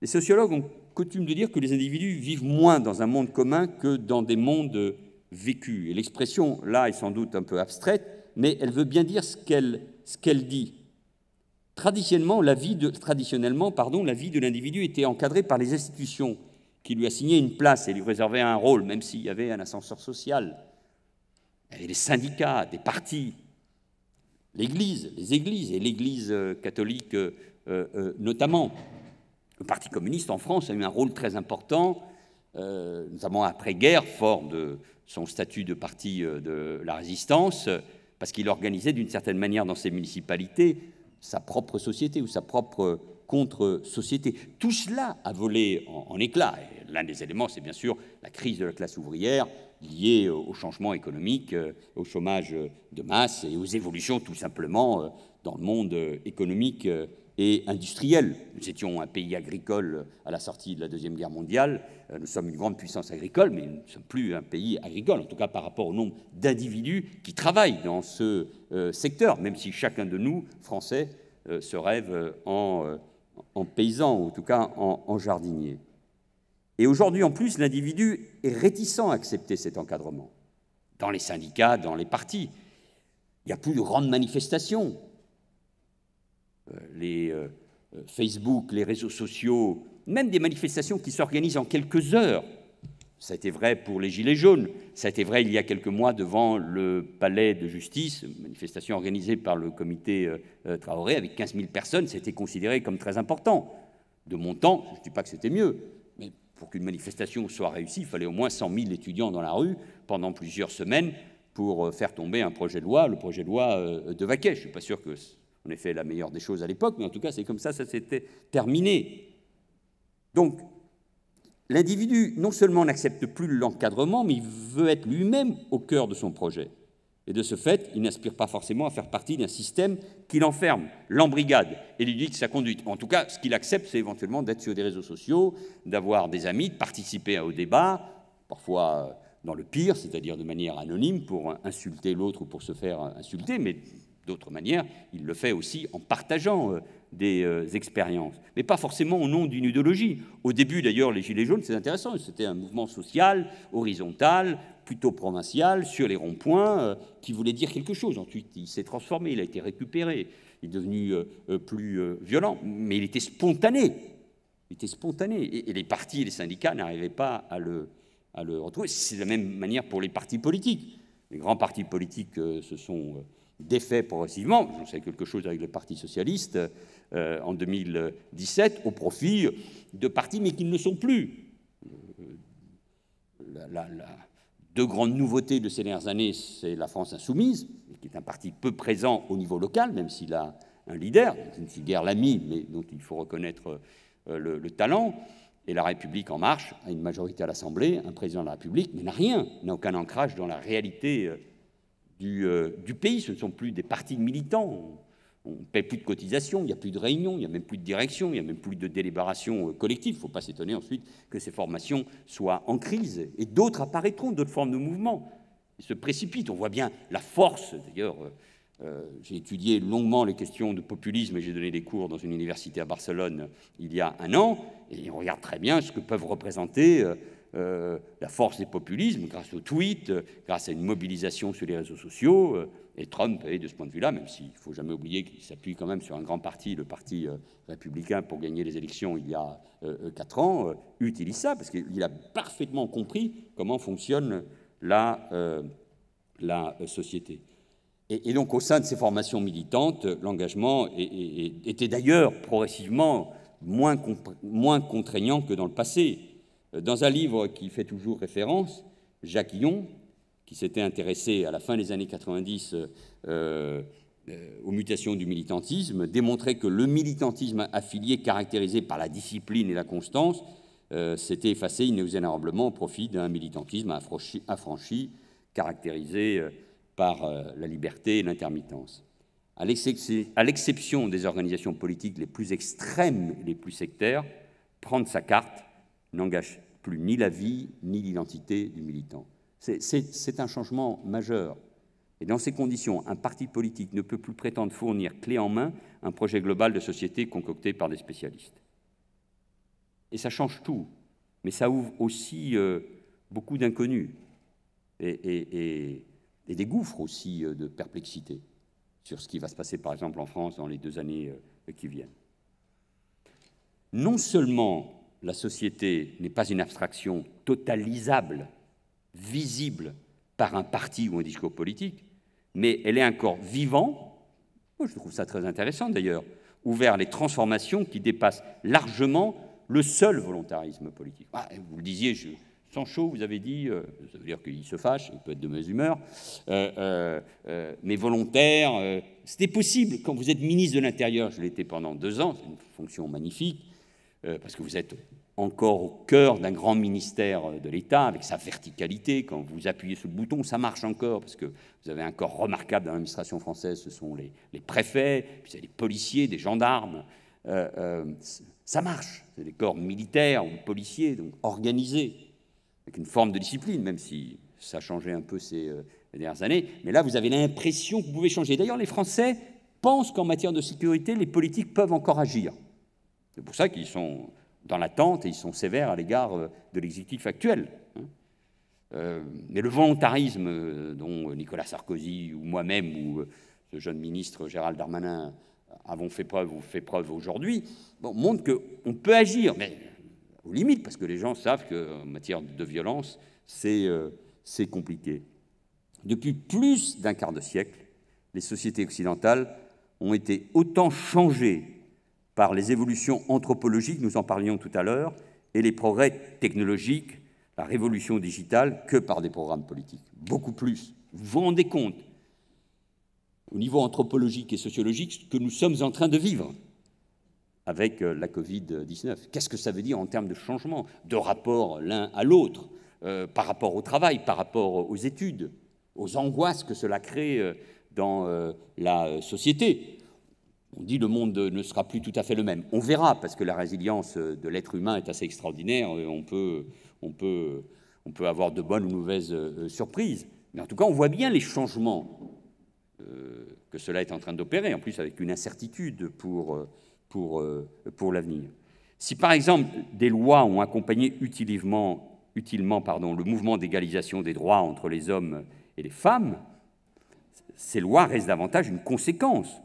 Les sociologues ont coutume de dire que les individus vivent moins dans un monde commun que dans des mondes vécus. Et l'expression, là, est sans doute un peu abstraite, mais elle veut bien dire ce qu'elle dit. Traditionnellement, la vie de l'individu était encadrée par les institutions qui lui assignaient une place et lui réservaient un rôle, même s'il y avait un ascenseur social. Il y avait des syndicats, des partis, l'Église, les églises, et l'Église catholique notamment. Le Parti communiste en France a eu un rôle très important, notamment après-guerre, fort de son statut de parti de la résistance, parce qu'il organisait d'une certaine manière dans ses municipalités sa propre société ou sa propre contre-société. Tout cela a volé en éclats. Et l'un des éléments, c'est bien sûr la crise de la classe ouvrière liée au changement économique, au chômage de masse et aux évolutions tout simplement dans le monde économique et industriel. Nous étions un pays agricole à la sortie de la Deuxième Guerre mondiale. Nous sommes une grande puissance agricole, mais nous ne sommes plus un pays agricole, en tout cas par rapport au nombre d'individus qui travaillent dans ce secteur, même si chacun de nous, Français, se rêve en paysan, ou en tout cas en jardinier. Et aujourd'hui, en plus, l'individu est réticent à accepter cet encadrement. Dans les syndicats, dans les partis, il n'y a plus de grandes manifestations. Les Facebook, les réseaux sociaux, même des manifestations qui s'organisent en quelques heures. Ça a été vrai pour les Gilets jaunes, ça a été vrai il y a quelques mois devant le palais de justice, une manifestation organisée par le comité Traoré avec 15 000 personnes, ça a été considéré comme très important. De mon temps, je ne dis pas que c'était mieux, mais pour qu'une manifestation soit réussie, il fallait au moins 100 000 étudiants dans la rue pendant plusieurs semaines pour faire tomber un projet de loi, le projet de loi de Vaquet. Je ne suis pas sûr qu'on ait fait la meilleure des choses à l'époque, mais en tout cas, c'est comme ça s'était terminé. Donc, l'individu, non seulement n'accepte plus l'encadrement, mais il veut être lui-même au cœur de son projet. Et de ce fait, il n'aspire pas forcément à faire partie d'un système qui l'enferme, l'embrigade et lui dicte sa conduite. En tout cas, ce qu'il accepte, c'est éventuellement d'être sur des réseaux sociaux, d'avoir des amis, de participer au débat, parfois dans le pire, c'est-à-dire de manière anonyme, pour insulter l'autre ou pour se faire insulter, mais d'autres manières, il le fait aussi en partageant des expériences, mais pas forcément au nom d'une idéologie. Au début, d'ailleurs, les Gilets jaunes, c'est intéressant, c'était un mouvement social, horizontal, plutôt provincial, sur les ronds-points, qui voulait dire quelque chose. Ensuite, il s'est transformé, il a été récupéré, il est devenu plus violent, mais il était spontané. Il était spontané, et les partis et les syndicats n'arrivaient pas à le retrouver. C'est de la même manière pour les partis politiques. Les grands partis politiques se sont défaits progressivement. J'en sais quelque chose avec le Parti socialiste en 2017, au profit de partis, mais qui ne le sont plus. Deux grandes nouveautés de ces dernières années, c'est la France insoumise, qui est un parti peu présent au niveau local, même s'il a un leader, je ne suis guère l'ami, mais dont il faut reconnaître le talent. Et la République en marche a une majorité à l'Assemblée, un président de la République, mais n'a aucun ancrage dans la réalité du pays. Ce ne sont plus des partis militants. On ne paie plus de cotisations, il n'y a plus de réunions, il n'y a même plus de direction, il n'y a même plus de délibération collective. Il ne faut pas s'étonner ensuite que ces formations soient en crise. Et d'autres apparaîtront, d'autres formes de mouvement. Il se précipite. On voit bien la force, d'ailleurs. J'ai étudié longuement les questions de populisme et j'ai donné des cours dans une université à Barcelone il y a un an, et on regarde très bien ce que peuvent représenter la force des populismes grâce aux tweets, grâce à une mobilisation sur les réseaux sociaux. Et Trump est, de ce point de vue-là, même s'il ne faut jamais oublier qu'il s'appuie quand même sur un grand parti, le parti républicain, pour gagner les élections il y a 4 ans, utilise ça, parce qu'il a parfaitement compris comment fonctionne la société. Et donc, au sein de ces formations militantes, l'engagement était d'ailleurs progressivement moins contraignant que dans le passé. Dans un livre qui fait toujours référence, Jacques Yon, qui s'était intéressé à la fin des années 90 aux mutations du militantisme, démontrait que le militantisme affilié caractérisé par la discipline et la constance s'était effacé inexorablement au profit d'un militantisme affranchi, caractérisé par la liberté et l'intermittence. À l'exception des organisations politiques les plus extrêmes et les plus sectaires, prendre sa carte n'engage plus ni la vie ni l'identité du militant. C'est un changement majeur. Et dans ces conditions, un parti politique ne peut plus prétendre fournir clé en main un projet global de société concocté par des spécialistes. Et ça change tout, mais ça ouvre aussi beaucoup d'inconnus et des gouffres aussi de perplexité sur ce qui va se passer, par exemple, en France dans les 2 années qui viennent. Non seulement la société n'est pas une abstraction totalisable, visible par un parti ou un discours politique, mais elle est un corps vivant, moi je trouve ça très intéressant d'ailleurs, ouvert à les transformations qui dépassent largement le seul volontarisme politique. Ah, vous le disiez, Sancho, vous avez dit, ça veut dire qu'il se fâche, il peut être de mauvaise humeur, mais volontaire, c'était possible. Quand vous êtes ministre de l'Intérieur, je l'étais pendant 2 ans, c'est une fonction magnifique, parce que vous êtes encore au cœur d'un grand ministère de l'État, avec sa verticalité. Quand vous appuyez sur le bouton, ça marche encore, parce que vous avez un corps remarquable dans l'administration française, ce sont les préfets, puis c'est les policiers, des gendarmes. Ça marche, c'est des corps militaires ou policiers, donc organisés, avec une forme de discipline, même si ça a changé un peu ces dernières années. Mais là, vous avez l'impression que vous pouvez changer. D'ailleurs, les Français pensent qu'en matière de sécurité, les politiques peuvent encore agir. C'est pour ça qu'ils sont dans l'attente et ils sont sévères à l'égard de l'exécutif actuel. Mais le volontarisme dont Nicolas Sarkozy ou moi-même ou le jeune ministre Gérald Darmanin avons fait preuve aujourd'hui, montre qu'on peut agir, mais aux limites, parce que les gens savent qu'en matière de violence, c'est compliqué. Depuis plus d'un quart de siècle, les sociétés occidentales ont été autant changées par les évolutions anthropologiques, nous en parlions tout à l'heure, et les progrès technologiques, la révolution digitale, que par des programmes politiques. Beaucoup plus. Vous vous rendez compte, au niveau anthropologique et sociologique, ce que nous sommes en train de vivre avec la Covid-19. Qu'est-ce que ça veut dire en termes de changement, de rapport l'un à l'autre, par rapport au travail, par rapport aux études, aux angoisses que cela crée dans la société. On dit que le monde ne sera plus tout à fait le même. On verra, parce que la résilience de l'être humain est assez extraordinaire. On peut avoir de bonnes ou de mauvaises surprises. Mais en tout cas, on voit bien les changements que cela est en train d'opérer, en plus avec une incertitude pour l'avenir. Si, par exemple, des lois ont accompagné utilement le mouvement d'égalisation des droits entre les hommes et les femmes, ces lois restent davantage une conséquence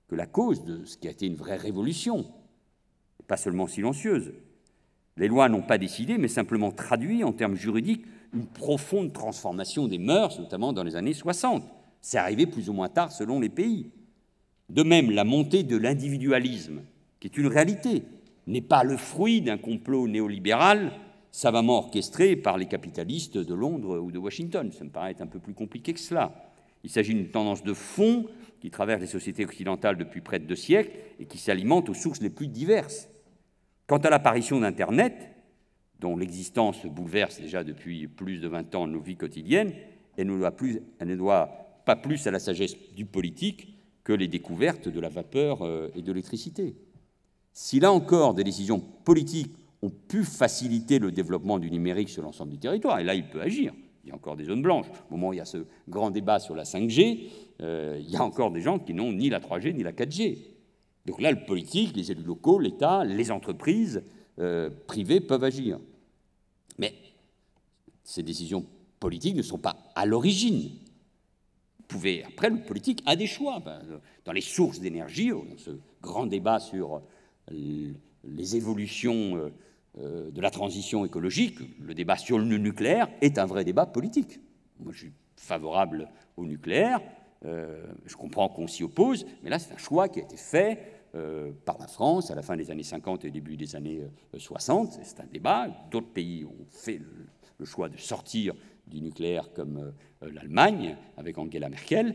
que la cause de ce qui a été une vraie révolution, pas seulement silencieuse. Les lois n'ont pas décidé, mais simplement traduit en termes juridiques une profonde transformation des mœurs, notamment dans les années 60. C'est arrivé plus ou moins tard selon les pays. De même, la montée de l'individualisme, qui est une réalité, n'est pas le fruit d'un complot néolibéral savamment orchestré par les capitalistes de Londres ou de Washington. Ça me paraît être un peu plus compliqué que cela. Il s'agit d'une tendance de fond qui traverse les sociétés occidentales depuis près de 2 siècles et qui s'alimente aux sources les plus diverses. Quant à l'apparition d'Internet, dont l'existence bouleverse déjà depuis plus de 20 ans nos vies quotidiennes, elle ne doit pas plus à la sagesse du politique que les découvertes de la vapeur et de l'électricité. Si là encore des décisions politiques ont pu faciliter le développement du numérique sur l'ensemble du territoire, et là il peut agir, Il y a encore des zones blanches. Au moment où il y a ce grand débat sur la 5G, il y a encore des gens qui n'ont ni la 3G ni la 4G. Donc là, le politique, les élus locaux, l'État, les entreprises privées peuvent agir. Mais ces décisions politiques ne sont pas à l'origine. Après, le politique a des choix. Dans les sources d'énergie, dans ce grand débat sur les évolutions de la transition écologique, le débat sur le nucléaire est un vrai débat politique. Moi, je suis favorable au nucléaire, je comprends qu'on s'y oppose, mais là, c'est un choix qui a été fait par la France à la fin des années 50 et début des années 60. C'est un débat. D'autres pays ont fait le choix de sortir du nucléaire, comme l'Allemagne, avec Angela Merkel.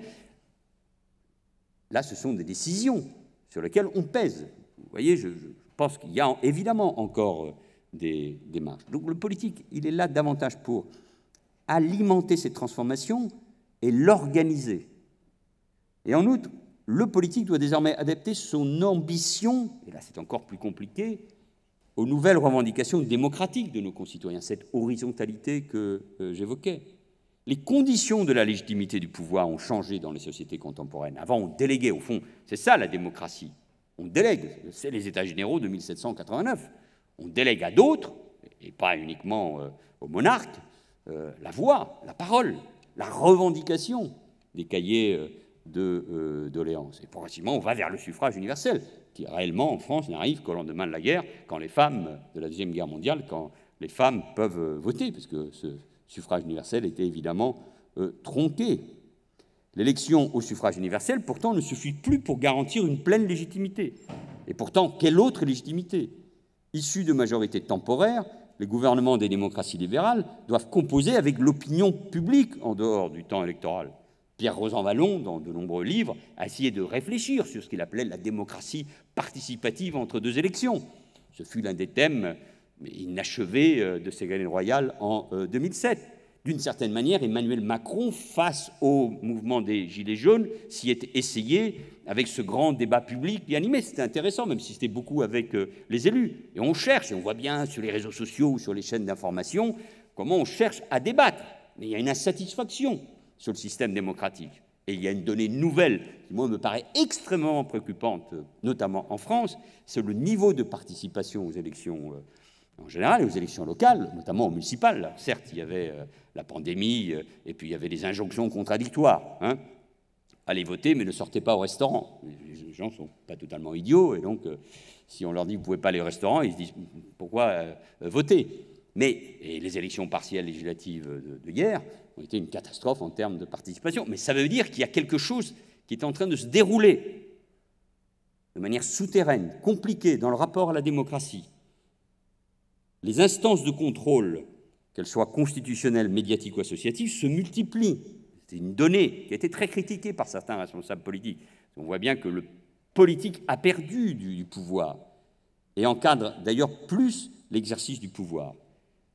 Là, ce sont des décisions sur lesquelles on pèse. Vous voyez, je pense qu'il y a évidemment encore des marges. Donc le politique, il est là davantage pour alimenter cette transformation et l'organiser. Et en outre, le politique doit désormais adapter son ambition, et là c'est encore plus compliqué, aux nouvelles revendications démocratiques de nos concitoyens, cette horizontalité que j'évoquais. Les conditions de la légitimité du pouvoir ont changé dans les sociétés contemporaines. Avant, on déléguait, au fond, c'est ça la démocratie. On délègue, c'est les États généraux de 1789. On délègue à d'autres, et pas uniquement aux monarques, la voix, la parole, la revendication des cahiers de doléances. Et progressivement, on va vers le suffrage universel, qui réellement, en France, n'arrive qu'au lendemain de la guerre, quand les femmes, de la Deuxième Guerre mondiale, quand les femmes peuvent voter, parce que ce suffrage universel était évidemment tronqué. L'élection au suffrage universel, pourtant, ne suffit plus pour garantir une pleine légitimité. Et pourtant, quelle autre légitimité? Issus de majorités temporaires, les gouvernements des démocraties libérales doivent composer avec l'opinion publique en dehors du temps électoral. Pierre Rosanvallon, dans de nombreux livres, a essayé de réfléchir sur ce qu'il appelait la démocratie participative entre deux élections. Ce fut l'un des thèmes inachevés de Ségolène Royal en 2007. D'une certaine manière, Emmanuel Macron, face au mouvement des Gilets jaunes, s'y était essayé avec ce grand débat public et animé. C'était intéressant, même si c'était beaucoup avec les élus. Et on cherche, et on voit bien sur les réseaux sociaux ou sur les chaînes d'information, comment on cherche à débattre. Mais il y a une insatisfaction sur le système démocratique. Et il y a une donnée nouvelle qui, moi, me paraît extrêmement préoccupante, notamment en France, c'est le niveau de participation aux élections en général et aux élections locales, notamment aux municipales. Alors, certes, il y avait la pandémie et puis il y avait des injonctions contradictoires. Allez voter, mais ne sortez pas au restaurant. Les gens ne sont pas totalement idiots, et donc si on leur dit « vous ne pouvez pas aller au restaurant », ils se disent « pourquoi voter ?» Et les élections partielles législatives de hier ont été une catastrophe en termes de participation. Mais ça veut dire qu'il y a quelque chose qui est en train de se dérouler de manière souterraine, compliquée, dans le rapport à la démocratie. Les instances de contrôle, qu'elles soient constitutionnelles, médiatiques ou associatives, se multiplient. C'est une donnée qui a été très critiquée par certains responsables politiques. On voit bien que le politique a perdu du pouvoir et encadre d'ailleurs plus l'exercice du pouvoir.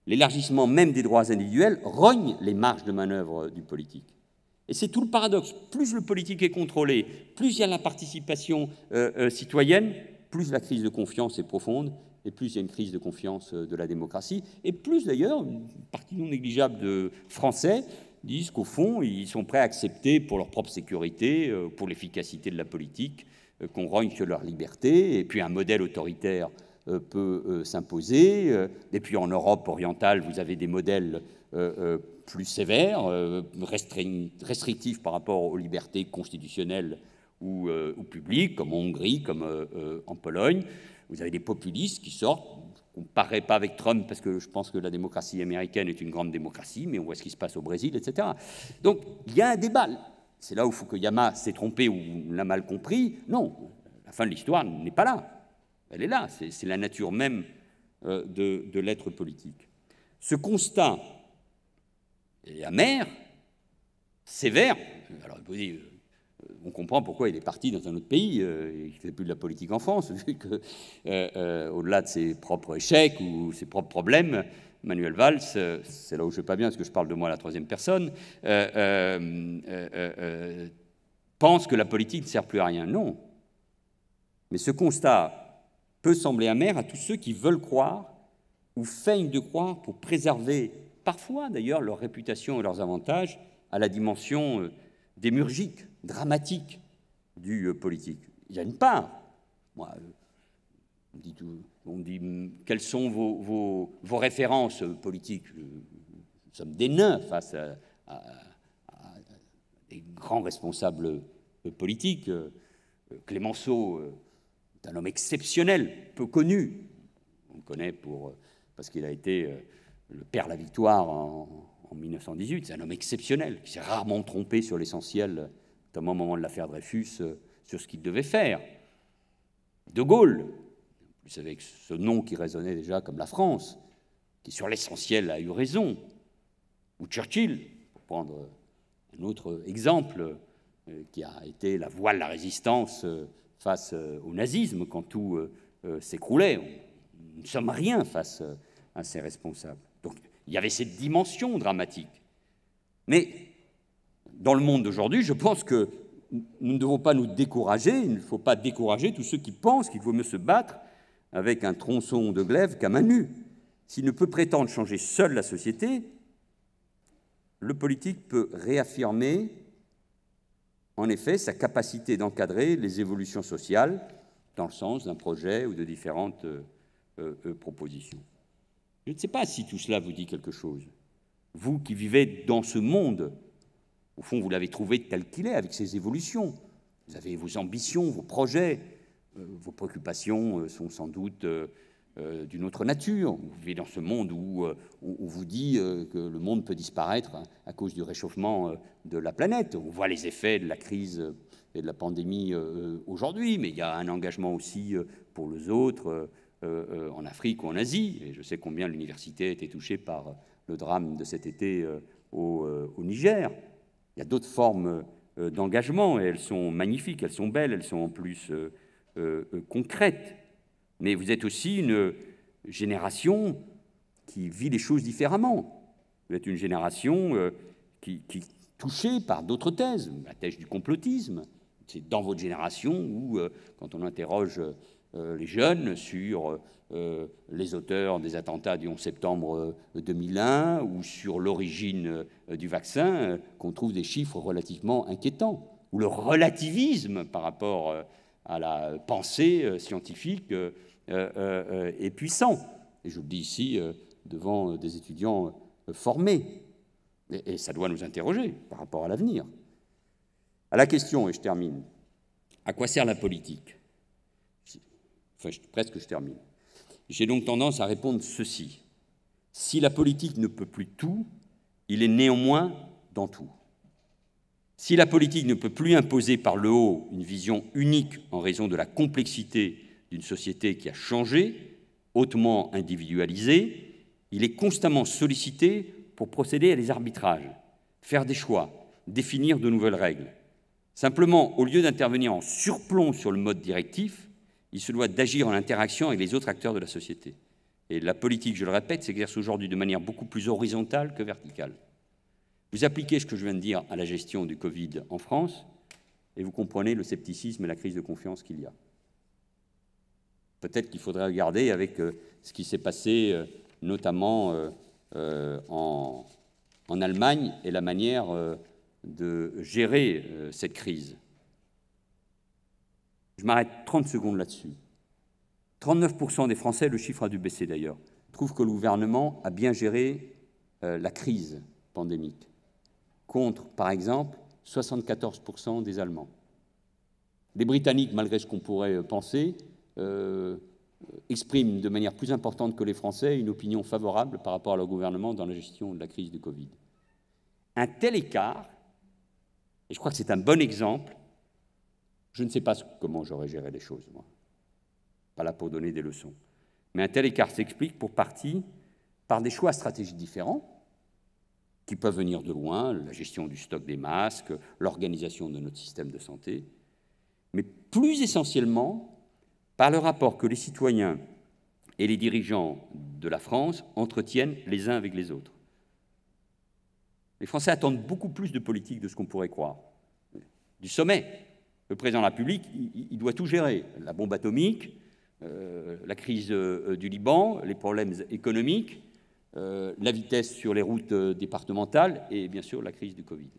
L'élargissement même des droits individuels rogne les marges de manœuvre du politique. Et c'est tout le paradoxe. Plus le politique est contrôlé, plus il y a la participation citoyenne, plus la crise de confiance est profonde, et plus il y a une crise de confiance de la démocratie, et plus d'ailleurs, une partie non négligeable de Français disent qu'au fond, ils sont prêts à accepter pour leur propre sécurité, pour l'efficacité de la politique, qu'on rogne sur leur liberté, et puis un modèle autoritaire peut s'imposer. Et puis en Europe orientale, vous avez des modèles plus sévères, restrictifs par rapport aux libertés constitutionnelles ou publiques, comme en Hongrie, comme en Pologne. Vous avez des populistes qui sortent. On ne paraît pas avec Trump, parce que je pense que la démocratie américaine est une grande démocratie, mais on voit ce qui se passe au Brésil, etc. Donc il y a un débat. C'est là où Fukuyama s'est trompé ou l'a mal compris. Non, la fin de l'histoire n'est pas là. Elle est là, c'est la nature même de l'être politique. Ce constat est amer, sévère. Alors, vous dites, on comprend pourquoi il est parti dans un autre pays, il ne fait plus de la politique en France, vu que, au-delà de ses propres échecs ou ses propres problèmes, Manuel Valls, c'est là où je ne vais pas bien, parce que je parle de moi à la troisième personne, pense que la politique ne sert plus à rien. Non. Mais ce constat peut sembler amer à tous ceux qui veulent croire ou feignent de croire pour préserver parfois d'ailleurs leur réputation et leurs avantages à la dimension démiurgique, dramatique du politique. Il y a une part. Moi, on me dit quelles sont vos références politiques. Nous sommes des nains face à des grands responsables politiques. Clémenceau est un homme exceptionnel, peu connu. On le connaît parce qu'il a été le père de la victoire en 1918. C'est un homme exceptionnel, qui s'est rarement trompé sur l'essentiel, notamment au moment de l'affaire Dreyfus, sur ce qu'il devait faire. De Gaulle, plus avec ce nom qui résonnait déjà comme la France, qui sur l'essentiel a eu raison. Ou Churchill, pour prendre un autre exemple, qui a été la voix de la résistance face au nazisme quand tout s'écroulait. Nous ne sommes rien face à ces responsables. Donc il y avait cette dimension dramatique. Mais dans le monde d'aujourd'hui, je pense que nous ne devons pas nous décourager, il ne faut pas décourager tous ceux qui pensent qu'il vaut mieux se battre avec un tronçon de glaive qu'à main nue. S'il ne peut prétendre changer seul la société, le politique peut réaffirmer en effet sa capacité d'encadrer les évolutions sociales dans le sens d'un projet ou de différentes propositions. Je ne sais pas si tout cela vous dit quelque chose. Vous qui vivez dans ce monde, au fond, vous l'avez trouvé tel qu'il est, avec ses évolutions. Vous avez vos ambitions, vos projets, vos préoccupations sont sans doute d'une autre nature. Vous vivez dans ce monde où on vous dit que le monde peut disparaître à cause du réchauffement de la planète. On voit les effets de la crise et de la pandémie aujourd'hui, mais il y a un engagement aussi pour les autres en Afrique ou en Asie. Et je sais combien l'université a été touchée par le drame de cet été au Niger. Il y a d'autres formes d'engagement, et elles sont magnifiques, elles sont belles, elles sont en plus concrètes. Mais vous êtes aussi une génération qui vit les choses différemment. Vous êtes une génération qui est touchée par d'autres thèses, la thèse du complotisme. C'est dans votre génération où, quand on interroge les jeunes sur les auteurs des attentats du 11 septembre 2001 ou sur l'origine du vaccin, qu'on trouve des chiffres relativement inquiétants, ou le relativisme par rapport à la pensée scientifique est puissant. Et je le dis ici devant des étudiants formés. Et ça doit nous interroger par rapport à l'avenir. À la question, et je termine, à quoi sert la politique ? Enfin, presque je termine. J'ai donc tendance à répondre ceci. Si la politique ne peut plus tout, il est néanmoins dans tout. Si la politique ne peut plus imposer par le haut une vision unique en raison de la complexité d'une société qui a changé, hautement individualisée, il est constamment sollicité pour procéder à des arbitrages, faire des choix, définir de nouvelles règles. Simplement, au lieu d'intervenir en surplomb sur le mode directif, il se doit d'agir en interaction avec les autres acteurs de la société. Et la politique, je le répète, s'exerce aujourd'hui de manière beaucoup plus horizontale que verticale. Vous appliquez ce que je viens de dire à la gestion du Covid en France, et vous comprenez le scepticisme et la crise de confiance qu'il y a. Peut-être qu'il faudrait regarder avec ce qui s'est passé, notamment en Allemagne, et la manière de gérer cette crise. Je m'arrête 30 secondes là-dessus. 39% des Français, le chiffre a dû baisser d'ailleurs, trouvent que le gouvernement a bien géré la crise pandémique, contre, par exemple, 74% des Allemands. Les Britanniques, malgré ce qu'on pourrait penser, expriment de manière plus importante que les Français une opinion favorable par rapport à leur gouvernement dans la gestion de la crise du Covid. Un tel écart, et je crois que c'est un bon exemple, je ne sais pas comment j'aurais géré les choses, moi. Pas là pour donner des leçons. Mais un tel écart s'explique pour partie par des choix stratégiques différents qui peuvent venir de loin, la gestion du stock des masques, l'organisation de notre système de santé, mais plus essentiellement par le rapport que les citoyens et les dirigeants de la France entretiennent les uns avec les autres. Les Français attendent beaucoup plus de politique de ce qu'on pourrait croire. Du sommet. Le président de la République, il doit tout gérer. La bombe atomique, la crise du Liban, les problèmes économiques, la vitesse sur les routes départementales et bien sûr la crise du Covid.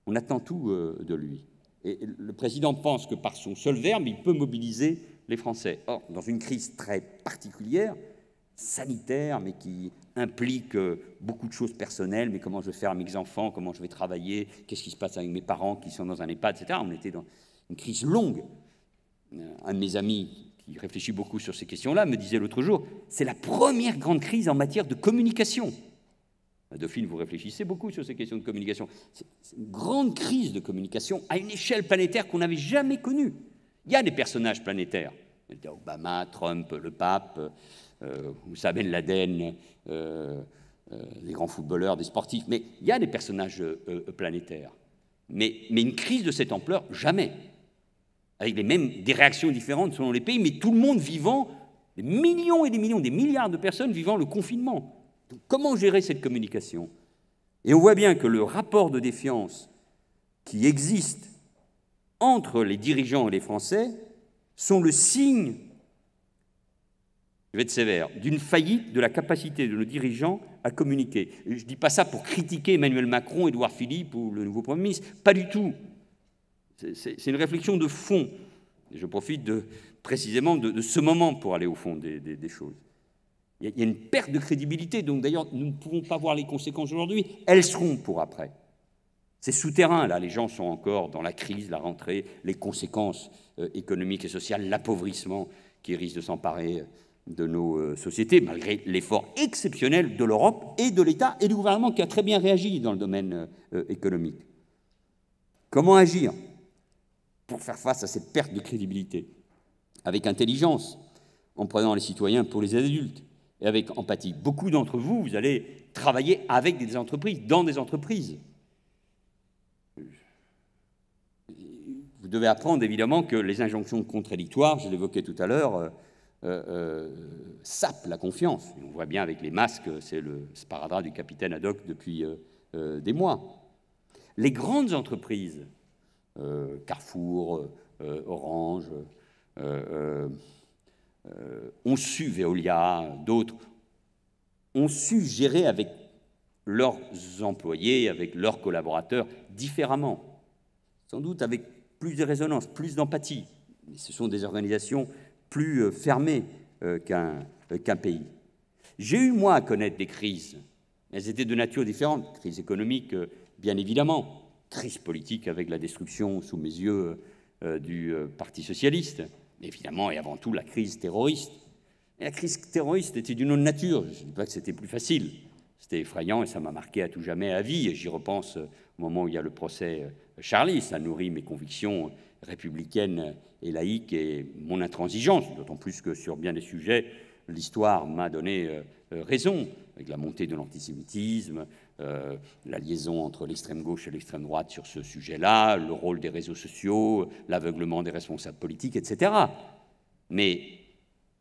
On attend tout de lui. Et le président pense que par son seul verbe, il peut mobiliser les Français. Or, dans une crise très particulière, sanitaire, mais qui implique beaucoup de choses personnelles, mais comment je vais faire avec mes enfants, comment je vais travailler, qu'est-ce qui se passe avec mes parents qui sont dans un EHPAD, etc. On était dans une crise longue. Un de mes amis qui réfléchit beaucoup sur ces questions-là me disait l'autre jour, c'est la première grande crise en matière de communication. Dauphine, vous réfléchissez beaucoup sur ces questions de communication. C'est une grande crise de communication à une échelle planétaire qu'on n'avait jamais connue. Il y a des personnages planétaires. Obama, Trump, le pape, Oussama Ben Laden, des grands footballeurs, des sportifs. Mais il y a des personnages planétaires. Mais une crise de cette ampleur, jamais. Avec des réactions différentes selon les pays, mais tout le monde vivant, des millions et des millions, des milliards de personnes vivant le confinement. Donc, comment gérer cette communication? Et on voit bien que le rapport de défiance qui existe entre les dirigeants et les Français sont le signe, je vais être sévère, d'une faillite de la capacité de nos dirigeants à communiquer. Je ne dis pas ça pour critiquer Emmanuel Macron, Édouard Philippe ou le nouveau Premier ministre, pas du tout. C'est une réflexion de fond. Et je profite précisément de ce moment pour aller au fond des choses. Il y a une perte de crédibilité, donc d'ailleurs nous ne pouvons pas voir les conséquences aujourd'hui, elles seront pour après. C'est souterrain, là, les gens sont encore dans la crise, la rentrée, les conséquences économiques et sociales, l'appauvrissement qui risque de s'emparer de nos sociétés, malgré l'effort exceptionnel de l'Europe et de l'État et du gouvernement qui a très bien réagi dans le domaine économique. Comment agir pour faire face à cette perte de crédibilité? Avec intelligence, en prenant les citoyens pour les adultes, et avec empathie. Beaucoup d'entre vous, vous allez travailler avec des entreprises, dans des entreprises. Vous devez apprendre, évidemment, que les injonctions contradictoires, je l'évoquais tout à l'heure, sapent la confiance. Et on voit bien avec les masques, c'est le sparadrap du capitaine Haddock depuis des mois. Les grandes entreprises, Carrefour, Orange, ont su, Veolia, d'autres, ont su gérer avec leurs employés, avec leurs collaborateurs, différemment. Sans doute avec plus de résonance, plus d'empathie. Mais ce sont des organisations plus fermées qu'un pays. J'ai eu, moi, à connaître des crises. Elles étaient de nature différente. Crise économique, bien évidemment. Crise politique avec la destruction, sous mes yeux, du Parti socialiste. Évidemment, et avant tout, la crise terroriste. Et la crise terroriste était d'une autre nature. Je ne dis pas que c'était plus facile. C'était effrayant et ça m'a marqué à tout jamais à vie. Et j'y repense au moment où il y a le procès Charlie. Ça nourrit mes convictions républicaines et laïques et mon intransigeance, d'autant plus que sur bien des sujets, l'histoire m'a donné raison, avec la montée de l'antisémitisme, la liaison entre l'extrême gauche et l'extrême droite sur ce sujet-là, le rôle des réseaux sociaux, l'aveuglement des responsables politiques, etc. Mais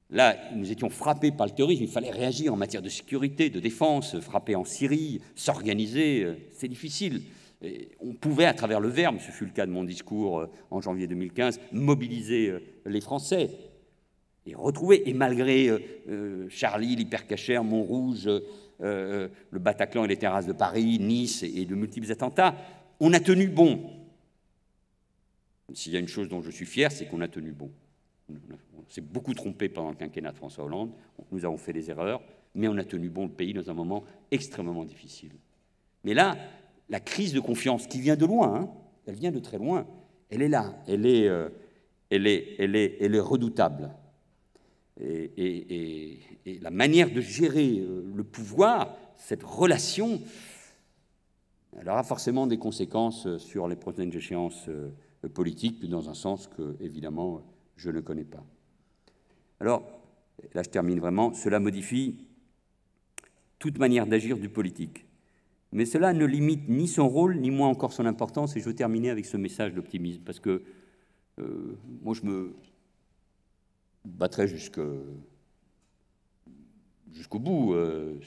là, nous étions frappés par le terrorisme, il fallait réagir en matière de sécurité, de défense, frapper en Syrie, s'organiser, c'est difficile. Et on pouvait, à travers le verbe, ce fut le cas de mon discours en janvier 2015, mobiliser les Français et retrouver, et malgré Charlie, l'hypercachère, Montrouge, le Bataclan et les terrasses de Paris, Nice et de multiples attentats, on a tenu bon. S'il y a une chose dont je suis fier, c'est qu'on a tenu bon. On s'est beaucoup trompé pendant le quinquennat de François Hollande, nous avons fait des erreurs, mais on a tenu bon le pays dans un moment extrêmement difficile. Mais là, la crise de confiance qui vient de loin, hein, elle vient de très loin, elle est là, elle est redoutable. Et la manière de gérer le pouvoir, cette relation, elle aura forcément des conséquences sur les prochaines échéances politiques, dans un sens que, évidemment, je ne connais pas. Alors, là je termine vraiment, cela modifie toute manière d'agir du politique. Mais cela ne limite ni son rôle, ni moins encore son importance, et je veux terminer avec ce message d'optimisme, parce que moi je me battrai jusqu'au bout,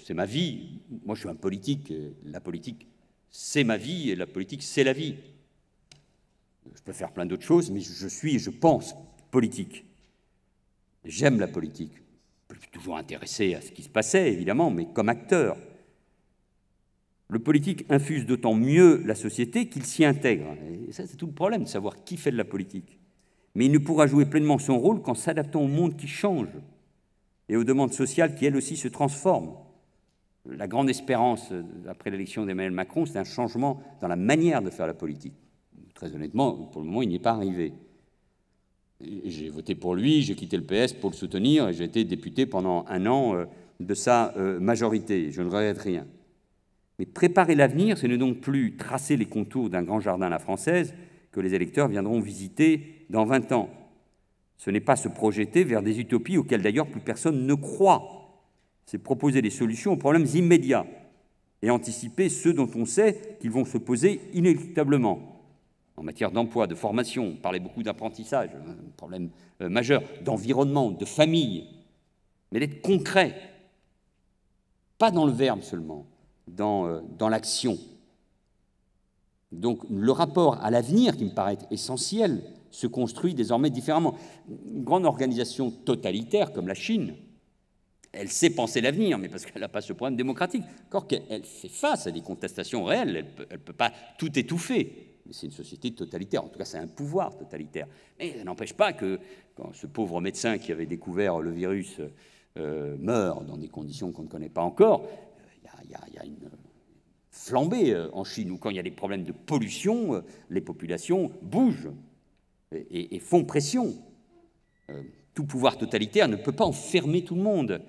c'est ma vie. Moi je suis un politique, la politique c'est ma vie, et la politique c'est la vie. Je peux faire plein d'autres choses, mais je suis et je pense politique. J'aime la politique, suis toujours intéressé à ce qui se passait, évidemment, mais comme acteur. Le politique infuse d'autant mieux la société qu'il s'y intègre. Et ça, c'est tout le problème, de savoir qui fait de la politique. Mais il ne pourra jouer pleinement son rôle qu'en s'adaptant au monde qui change et aux demandes sociales qui, elles aussi, se transforment. La grande espérance après l'élection d'Emmanuel Macron, c'est un changement dans la manière de faire la politique. Très honnêtement, pour le moment, il n'y est pas arrivé. J'ai voté pour lui, j'ai quitté le PS pour le soutenir, et j'ai été député pendant 1 an de sa majorité. Je ne regrette rien. Mais préparer l'avenir, ce n'est donc plus tracer les contours d'un grand jardin à la française que les électeurs viendront visiter dans 20 ans. Ce n'est pas se projeter vers des utopies auxquelles d'ailleurs plus personne ne croit. C'est proposer des solutions aux problèmes immédiats et anticiper ceux dont on sait qu'ils vont se poser inéluctablement. En matière d'emploi, de formation, on parlait beaucoup d'apprentissage, un problème majeur, d'environnement, de famille, mais d'être concret, pas dans le verbe seulement, dans l'action. Donc le rapport à l'avenir, qui me paraît essentiel, se construit désormais différemment. Une grande organisation totalitaire comme la Chine, elle sait penser l'avenir, mais parce qu'elle n'a pas ce problème démocratique. Encore qu'elle fait face à des contestations réelles, elle ne peut pas tout étouffer. Mais c'est une société totalitaire, en tout cas c'est un pouvoir totalitaire. Mais ça n'empêche pas que quand ce pauvre médecin qui avait découvert le virus meurt dans des conditions qu'on ne connaît pas encore, il y a une flambée en Chine, où quand il y a des problèmes de pollution, les populations bougent et font pression. Tout pouvoir totalitaire ne peut pas enfermer tout le monde,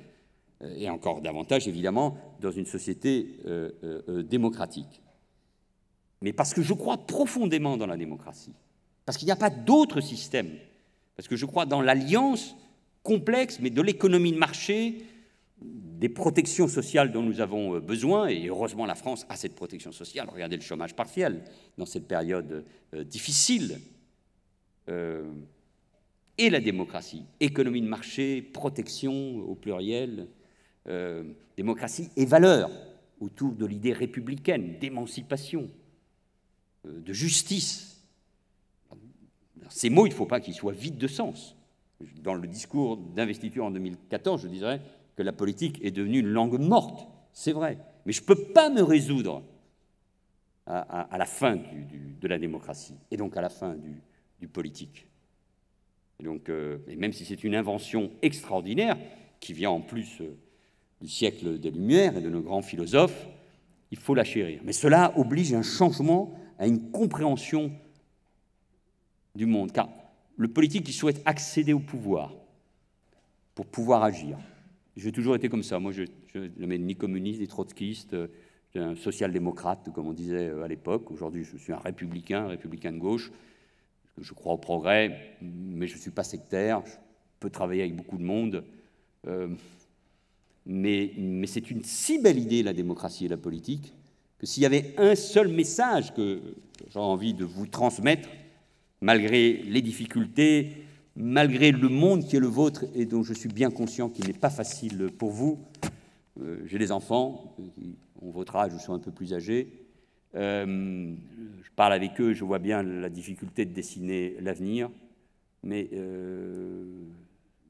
et encore davantage, évidemment, dans une société démocratique. Mais parce que je crois profondément dans la démocratie, parce qu'il n'y a pas d'autre système, parce que je crois dans l'alliance complexe, mais de l'économie de marché, des protections sociales dont nous avons besoin, et heureusement la France a cette protection sociale. Regardez le chômage partiel dans cette période difficile. Et la démocratie, économie de marché, protection au pluriel, démocratie et valeurs autour de l'idée républicaine, d'émancipation, de justice. Ces mots, il ne faut pas qu'ils soient vides de sens. Dans le discours d'investiture en 2014, je dirais que la politique est devenue une langue morte, c'est vrai. Mais je ne peux pas me résoudre à la fin de la démocratie, et donc à la fin du politique. Et donc, et même si c'est une invention extraordinaire, qui vient en plus du siècle des Lumières et de nos grands philosophes, il faut la chérir. Mais cela oblige un changement, à une compréhension du monde. Car le politique qui souhaite accéder au pouvoir pour pouvoir agir, j'ai toujours été comme ça. Moi, je ne mets ni communiste, ni trotskiste, un social-démocrate, comme on disait à l'époque. Aujourd'hui, je suis un républicain de gauche. Je crois au progrès, mais je ne suis pas sectaire. Je peux travailler avec beaucoup de monde. Mais c'est une si belle idée, la démocratie et la politique, que s'il y avait un seul message que j'aurais envie de vous transmettre, malgré les difficultés, malgré le monde qui est le vôtre et dont je suis bien conscient qu'il n'est pas facile pour vous. J'ai des enfants qui ont votre âge ou sont un peu plus âgés. Je parle avec eux, je vois bien la difficulté de dessiner l'avenir, mais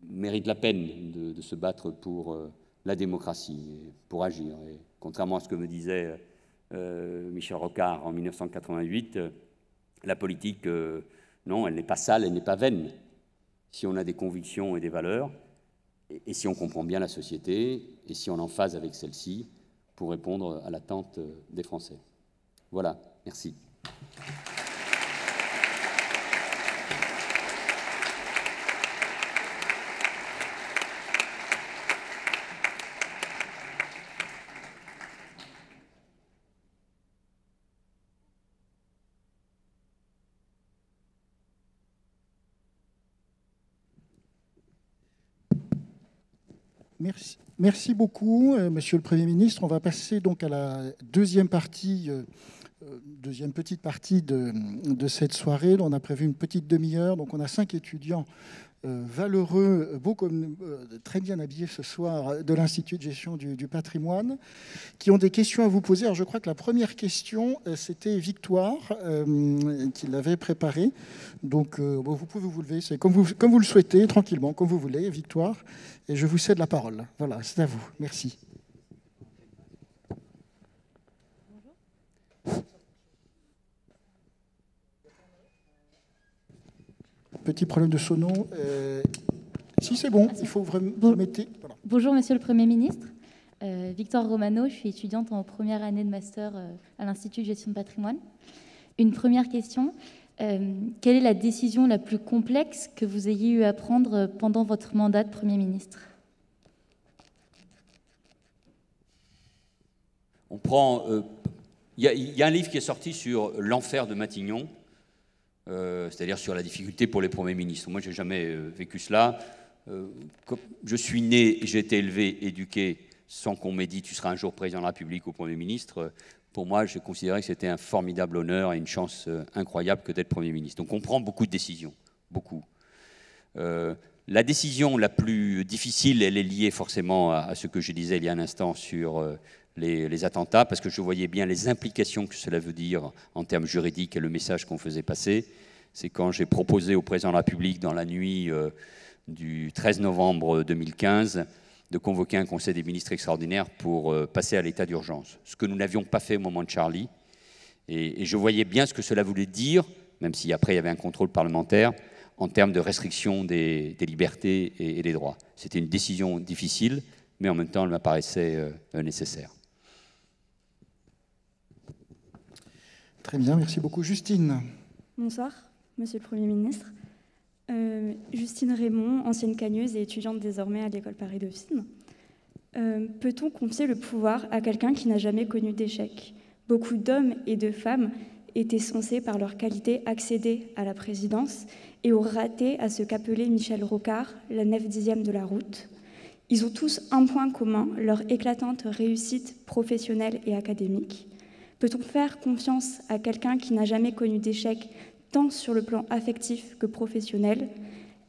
mérite la peine de se battre pour la démocratie, pour agir. Et contrairement à ce que me disait Michel Rocard en 1988, la politique, non, elle n'est pas sale, elle n'est pas vaine. Si on a des convictions et des valeurs, et si on comprend bien la société, et si on est en phase avec celle-ci, pour répondre à l'attente des Français. Voilà, merci. Merci beaucoup, Monsieur le Premier ministre. On va passer donc à la deuxième petite partie de cette soirée. On a prévu une petite demi-heure, donc on a 5 étudiants valeureux, beaux comme très bien habillés ce soir de l'Institut de gestion du patrimoine, qui ont des questions à vous poser. Alors je crois que la première question, c'était Victoire, qui l'avait préparée. Donc bon, vous pouvez vous lever, c'est comme vous le souhaitez, tranquillement, comme vous voulez, Victoire. Et je vous cède la parole. Voilà, c'est à vous. Merci. Petit problème de sono. Si c'est bon, il faut vraiment vous mettez. Voilà. Bonjour Monsieur le Premier ministre. Victoire Romano, je suis étudiante en première année de master à l'Institut de gestion de patrimoine. Une première question. Quelle est la décision la plus complexe que vous ayez eu à prendre pendant votre mandat de Premier ministre? On prend... Il y a un livre qui est sorti sur l'enfer de Matignon, c'est-à-dire sur la difficulté pour les premiers ministres. Moi, je n'ai jamais vécu cela. Je suis né, j'ai été élevé, éduqué, sans qu'on m'ait dit « tu seras un jour président de la République ou Premier ministre ». Pour moi, je considérais que c'était un formidable honneur et une chance incroyable que d'être Premier ministre. Donc on prend beaucoup de décisions, beaucoup. La décision la plus difficile, elle est liée forcément à ce que je disais il y a un instant sur les attentats, parce que je voyais bien les implications que cela veut dire en termes juridiques et le message qu'on faisait passer. C'est quand j'ai proposé au président de la République, dans la nuit du 13 novembre 2015, de convoquer un conseil des ministres extraordinaire pour passer à l'état d'urgence. Ce que nous n'avions pas fait au moment de Charlie. Et je voyais bien ce que cela voulait dire, même si après il y avait un contrôle parlementaire, en termes de restriction des libertés et des droits. C'était une décision difficile, mais en même temps, elle m'apparaissait nécessaire. Très bien, merci beaucoup. Justine. Bonsoir, Monsieur le Premier ministre. Justine Raymond, ancienne cagneuse et étudiante désormais à l'école Paris-Dauphine. Peut-on confier le pouvoir à quelqu'un qui n'a jamais connu d'échec? Beaucoup d'hommes et de femmes étaient censés, par leur qualité, accéder à la présidence et ont raté à ce qu'appelait Michel Rocard la 9/10 de la route. Ils ont tous un point commun, leur éclatante réussite professionnelle et académique. Peut-on faire confiance à quelqu'un qui n'a jamais connu d'échec, tant sur le plan affectif que professionnel?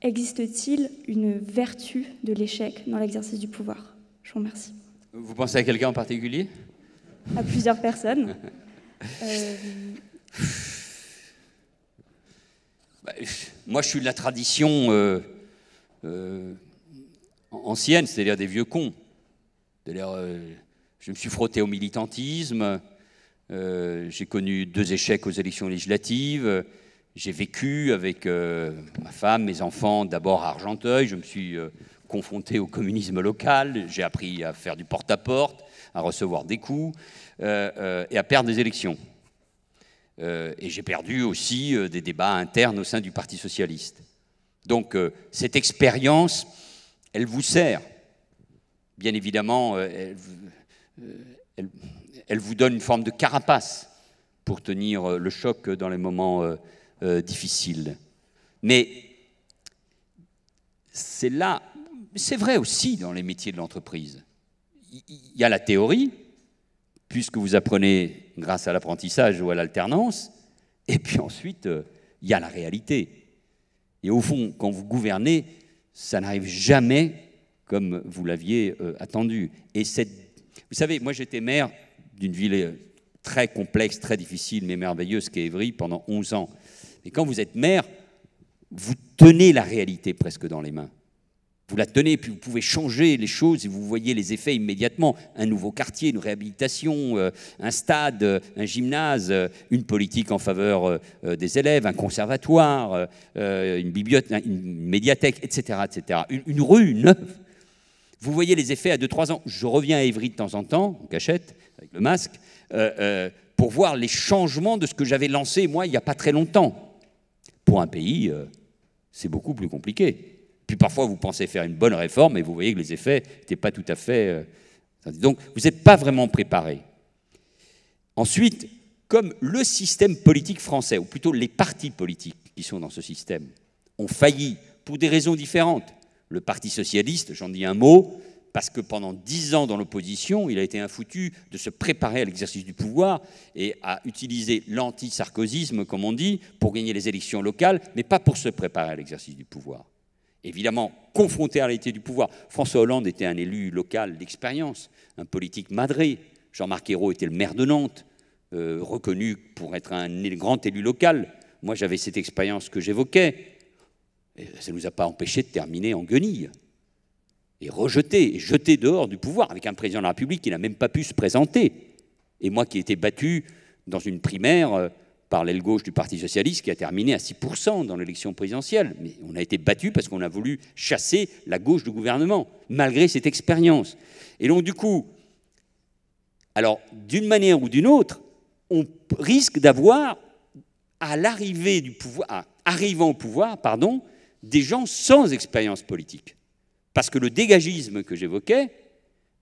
Existe-t-il une vertu de l'échec dans l'exercice du pouvoir? Je vous remercie. Vous pensez à quelqu'un en particulier? À plusieurs personnes. Moi, je suis de la tradition ancienne, c'est-à-dire des vieux cons. C'est-à-dire, je me suis frotté au militantisme, j'ai connu 2 échecs aux élections législatives, j'ai vécu avec ma femme, mes enfants, d'abord à Argenteuil, je me suis confronté au communisme local, j'ai appris à faire du porte-à-porte, à recevoir des coups et à perdre des élections. Et j'ai perdu aussi des débats internes au sein du Parti socialiste. Donc cette expérience, elle vous sert. Bien évidemment, elle vous donne une forme de carapace pour tenir le choc dans les moments difficiles. Mais c'est là, c'est vrai aussi dans les métiers de l'entreprise. Il y a la théorie, puisque vous apprenez grâce à l'apprentissage ou à l'alternance, et puis ensuite, il y a la réalité. Et au fond, quand vous gouvernez, ça n'arrive jamais comme vous l'aviez attendu. Et vous savez, moi j'étais maire d'une ville très complexe, très difficile, mais merveilleuse, qu'est Évry, pendant 11 ans. Et quand vous êtes maire, vous tenez la réalité presque dans les mains. Vous la tenez, puis vous pouvez changer les choses et vous voyez les effets immédiatement. Un nouveau quartier, une réhabilitation, un stade, un gymnase, une politique en faveur des élèves, un conservatoire, une bibliothèque, une médiathèque, etc. etc. Une rue neuve. Vous voyez les effets à 2-3 ans. Je reviens à Évry de temps en temps, en cachette, avec le masque, pour voir les changements de ce que j'avais lancé, moi, il n'y a pas très longtemps. Pour un pays, c'est beaucoup plus compliqué. Puis parfois, vous pensez faire une bonne réforme et vous voyez que les effets n'étaient pas tout à fait... Donc, vous n'êtes pas vraiment préparé. Ensuite, comme le système politique français, ou plutôt les partis politiques qui sont dans ce système, ont failli pour des raisons différentes. Le Parti socialiste, j'en dis un mot, parce que pendant 10 ans dans l'opposition, il a été infoutu de se préparer à l'exercice du pouvoir et à utiliser l'anti-sarkozysme, comme on dit, pour gagner les élections locales, mais pas pour se préparer à l'exercice du pouvoir. évidemment confronté à la réalité du pouvoir. François Hollande était un élu local d'expérience, un politique madré. Jean-Marc Ayrault était le maire de Nantes, reconnu pour être un grand élu local. Moi, j'avais cette expérience que j'évoquais. Et ça ne nous a pas empêché de terminer en guenille et rejeté, et jeté dehors du pouvoir, avec un président de la République qui n'a même pas pu se présenter. Et moi qui ai été battu dans une primaire par l'aile gauche du Parti socialiste, qui a terminé à 6% dans l'élection présidentielle. Mais on a été battu parce qu'on a voulu chasser la gauche du gouvernement, malgré cette expérience. Et donc, du coup, alors, d'une manière ou d'une autre, on risque d'avoir, à l'arrivée du pouvoir, arrivant au pouvoir, pardon, des gens sans expérience politique. Parce que le dégagisme que j'évoquais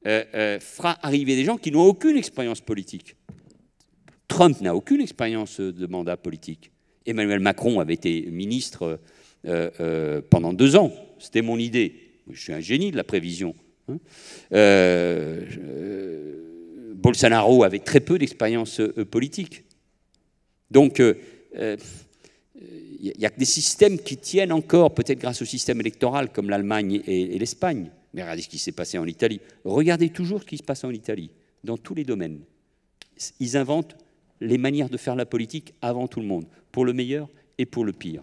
fera arriver des gens qui n'ont aucune expérience politique. Trump n'a aucune expérience de mandat politique. Emmanuel Macron avait été ministre pendant 2 ans. C'était mon idée. Je suis un génie de la prévision. Bolsonaro avait très peu d'expérience politique. Donc, il n'y a que des systèmes qui tiennent encore, peut-être grâce au système électoral, comme l'Allemagne et l'Espagne. Mais regardez ce qui s'est passé en Italie. Regardez toujours ce qui se passe en Italie, dans tous les domaines. Ils inventent les manières de faire la politique avant tout le monde, pour le meilleur et pour le pire.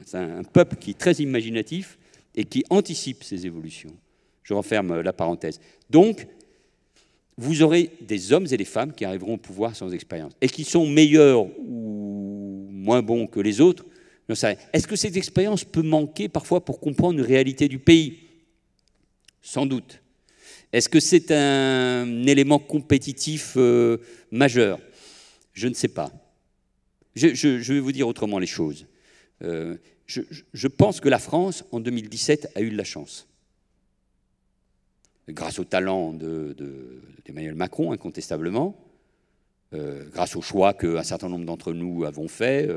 C'est un peuple qui est très imaginatif et qui anticipe ces évolutions. Je referme la parenthèse. Donc, vous aurez des hommes et des femmes qui arriveront au pouvoir sans expérience. Est-ce qu'ils sont meilleurs ou moins bons que les autres? Je ne sais rien. Est-ce que cette expérience peut manquer parfois pour comprendre une réalité du pays? Sans doute. Est-ce que c'est un élément compétitif majeur? Je ne sais pas. Je vais vous dire autrement les choses. Je pense que la France, en 2017, a eu de la chance. Grâce au talent d'Emmanuel Macron, incontestablement, grâce au choix qu'un certain nombre d'entre nous avons fait,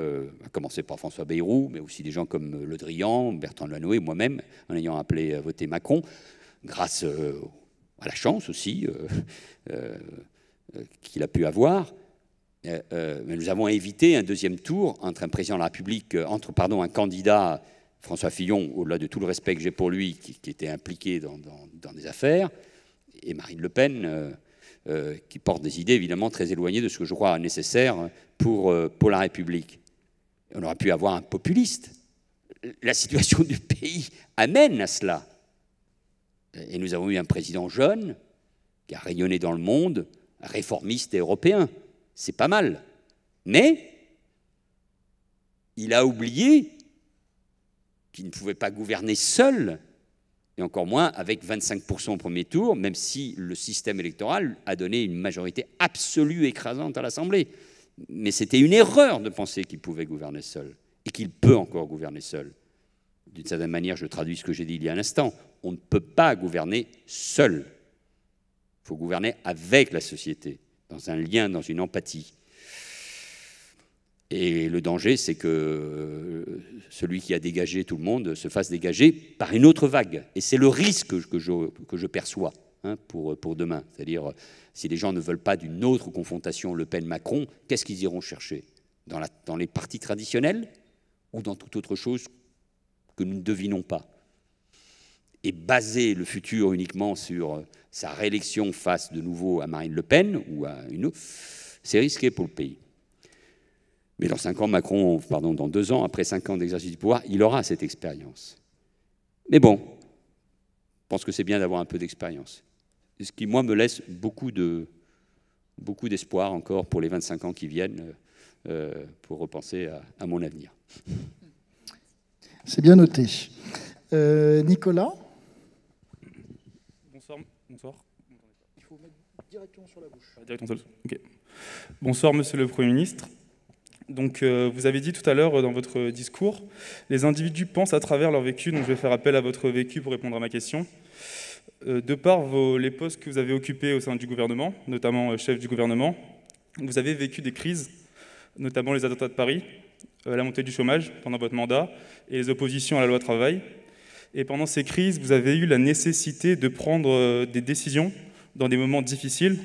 à commencer par François Bayrou, mais aussi des gens comme Le Drian, Bertrand Delanoë, moi-même, en ayant appelé à voter Macron, grâce à la chance aussi qu'il a pu avoir. Mais nous avons évité un deuxième tour entre un président de la République, un candidat, François Fillon, au-delà de tout le respect que j'ai pour lui, qui était impliqué dans des affaires, et Marine Le Pen, qui porte des idées évidemment très éloignées de ce que je crois nécessaire pour la République. On aurait pu avoir un populiste. La situation du pays amène à cela. Et nous avons eu un président jeune qui a rayonné dans le monde, réformiste et européen. C'est pas mal. Mais il a oublié qu'il ne pouvait pas gouverner seul, et encore moins avec 25% au premier tour, même si le système électoral a donné une majorité absolue écrasante à l'Assemblée. Mais c'était une erreur de penser qu'il pouvait gouverner seul, et qu'il peut encore gouverner seul. D'une certaine manière, je traduis ce que j'ai dit il y a un instant, on ne peut pas gouverner seul. Il faut gouverner avec la société, dans un lien, dans une empathie. Et le danger, c'est que celui qui a dégagé tout le monde se fasse dégager par une autre vague. Et c'est le risque que je perçois pour demain. C'est-à-dire, si les gens ne veulent pas d'une autre confrontation Le Pen-Macron, qu'est-ce qu'ils iront chercher? Dans les partis traditionnels ou dans toute autre chose que nous ne devinons pas? Et baser le futur uniquement sur sa réélection face de nouveau à Marine Le Pen ou à une autre, c'est risqué pour le pays. Mais dans 5 ans, dans 2 ans, après 5 ans d'exercice du pouvoir, il aura cette expérience. Mais bon, je pense que c'est bien d'avoir un peu d'expérience. Ce qui, moi, me laisse beaucoup d'espoir encore pour les 25 ans qui viennent, pour repenser à mon avenir. C'est bien noté. Nicolas? Bonsoir. Il faut mettre directement sur la bouche. Directement sur la... Okay. Bonsoir, Monsieur le Premier ministre. Donc, vous avez dit tout à l'heure dans votre discours, les individus pensent à travers leur vécu, donc je vais faire appel à votre vécu pour répondre à ma question. De par les postes que vous avez occupés au sein du gouvernement, notamment chef du gouvernement, vous avez vécu des crises, notamment les attentats de Paris, la montée du chômage pendant votre mandat et les oppositions à la loi travail. Et pendant ces crises, vous avez eu la nécessité de prendre des décisions dans des moments difficiles.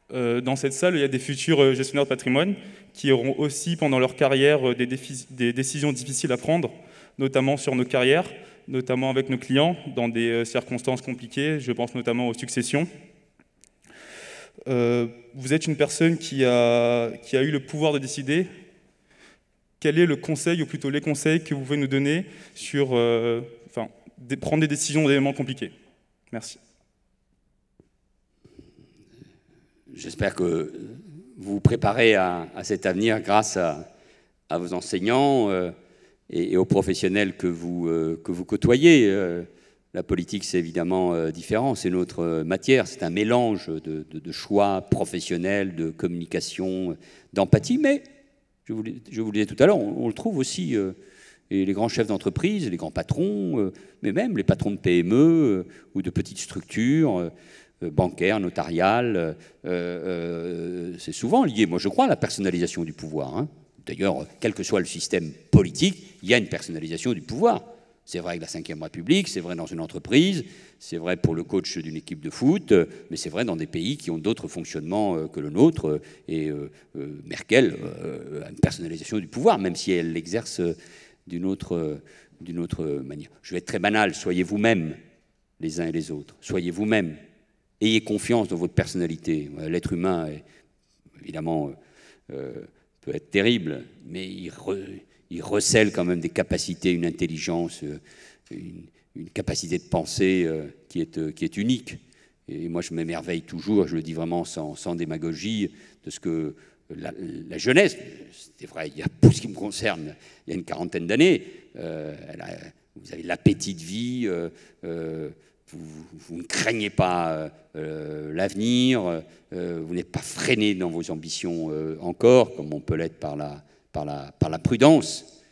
Dans cette salle, il y a des futurs gestionnaires de patrimoine qui auront aussi, pendant leur carrière, des décisions difficiles à prendre, notamment sur nos carrières, notamment avec nos clients, dans des circonstances compliquées. Je pense notamment aux successions. Vous êtes une personne qui a eu le pouvoir de décider. Quel est le conseil, ou plutôt les conseils que vous pouvez nous donner sur prendre des décisions dans des moments compliqués? Merci. J'espère que vous vous préparez à cet avenir grâce à vos enseignants et aux professionnels que vous côtoyez. La politique, c'est évidemment différent, c'est notre matière, c'est un mélange de choix professionnels, de communication, d'empathie, mais je vous le disais tout à l'heure, on le trouve aussi, et les grands chefs d'entreprise, les grands patrons, mais même les patrons de PME ou de petites structures, bancaires, notariales, c'est souvent lié, moi je crois, à la personnalisation du pouvoir. Hein. D'ailleurs, quel que soit le système politique, il y a une personnalisation du pouvoir. C'est vrai avec la Ve République, c'est vrai dans une entreprise, c'est vrai pour le coach d'une équipe de foot, mais c'est vrai dans des pays qui ont d'autres fonctionnements que le nôtre. Et Merkel a une personnalisation du pouvoir, même si elle l'exerce d'une autre manière. Je vais être très banal, soyez vous-même les uns et les autres. Soyez vous-même. Ayez confiance dans votre personnalité. L'être humain, évidemment, peut être terrible, mais il recèle quand même des capacités, une intelligence, une capacité de penser qui est unique. Et moi, je m'émerveille toujours, je le dis vraiment sans démagogie, de ce que la jeunesse, c'était vrai, pour ce qui me concerne, il y a une quarantaine d'années, vous avez l'appétit de vie, vous ne craignez pas l'avenir, vous n'êtes pas freiné dans vos ambitions encore, comme on peut l'être par la prudence.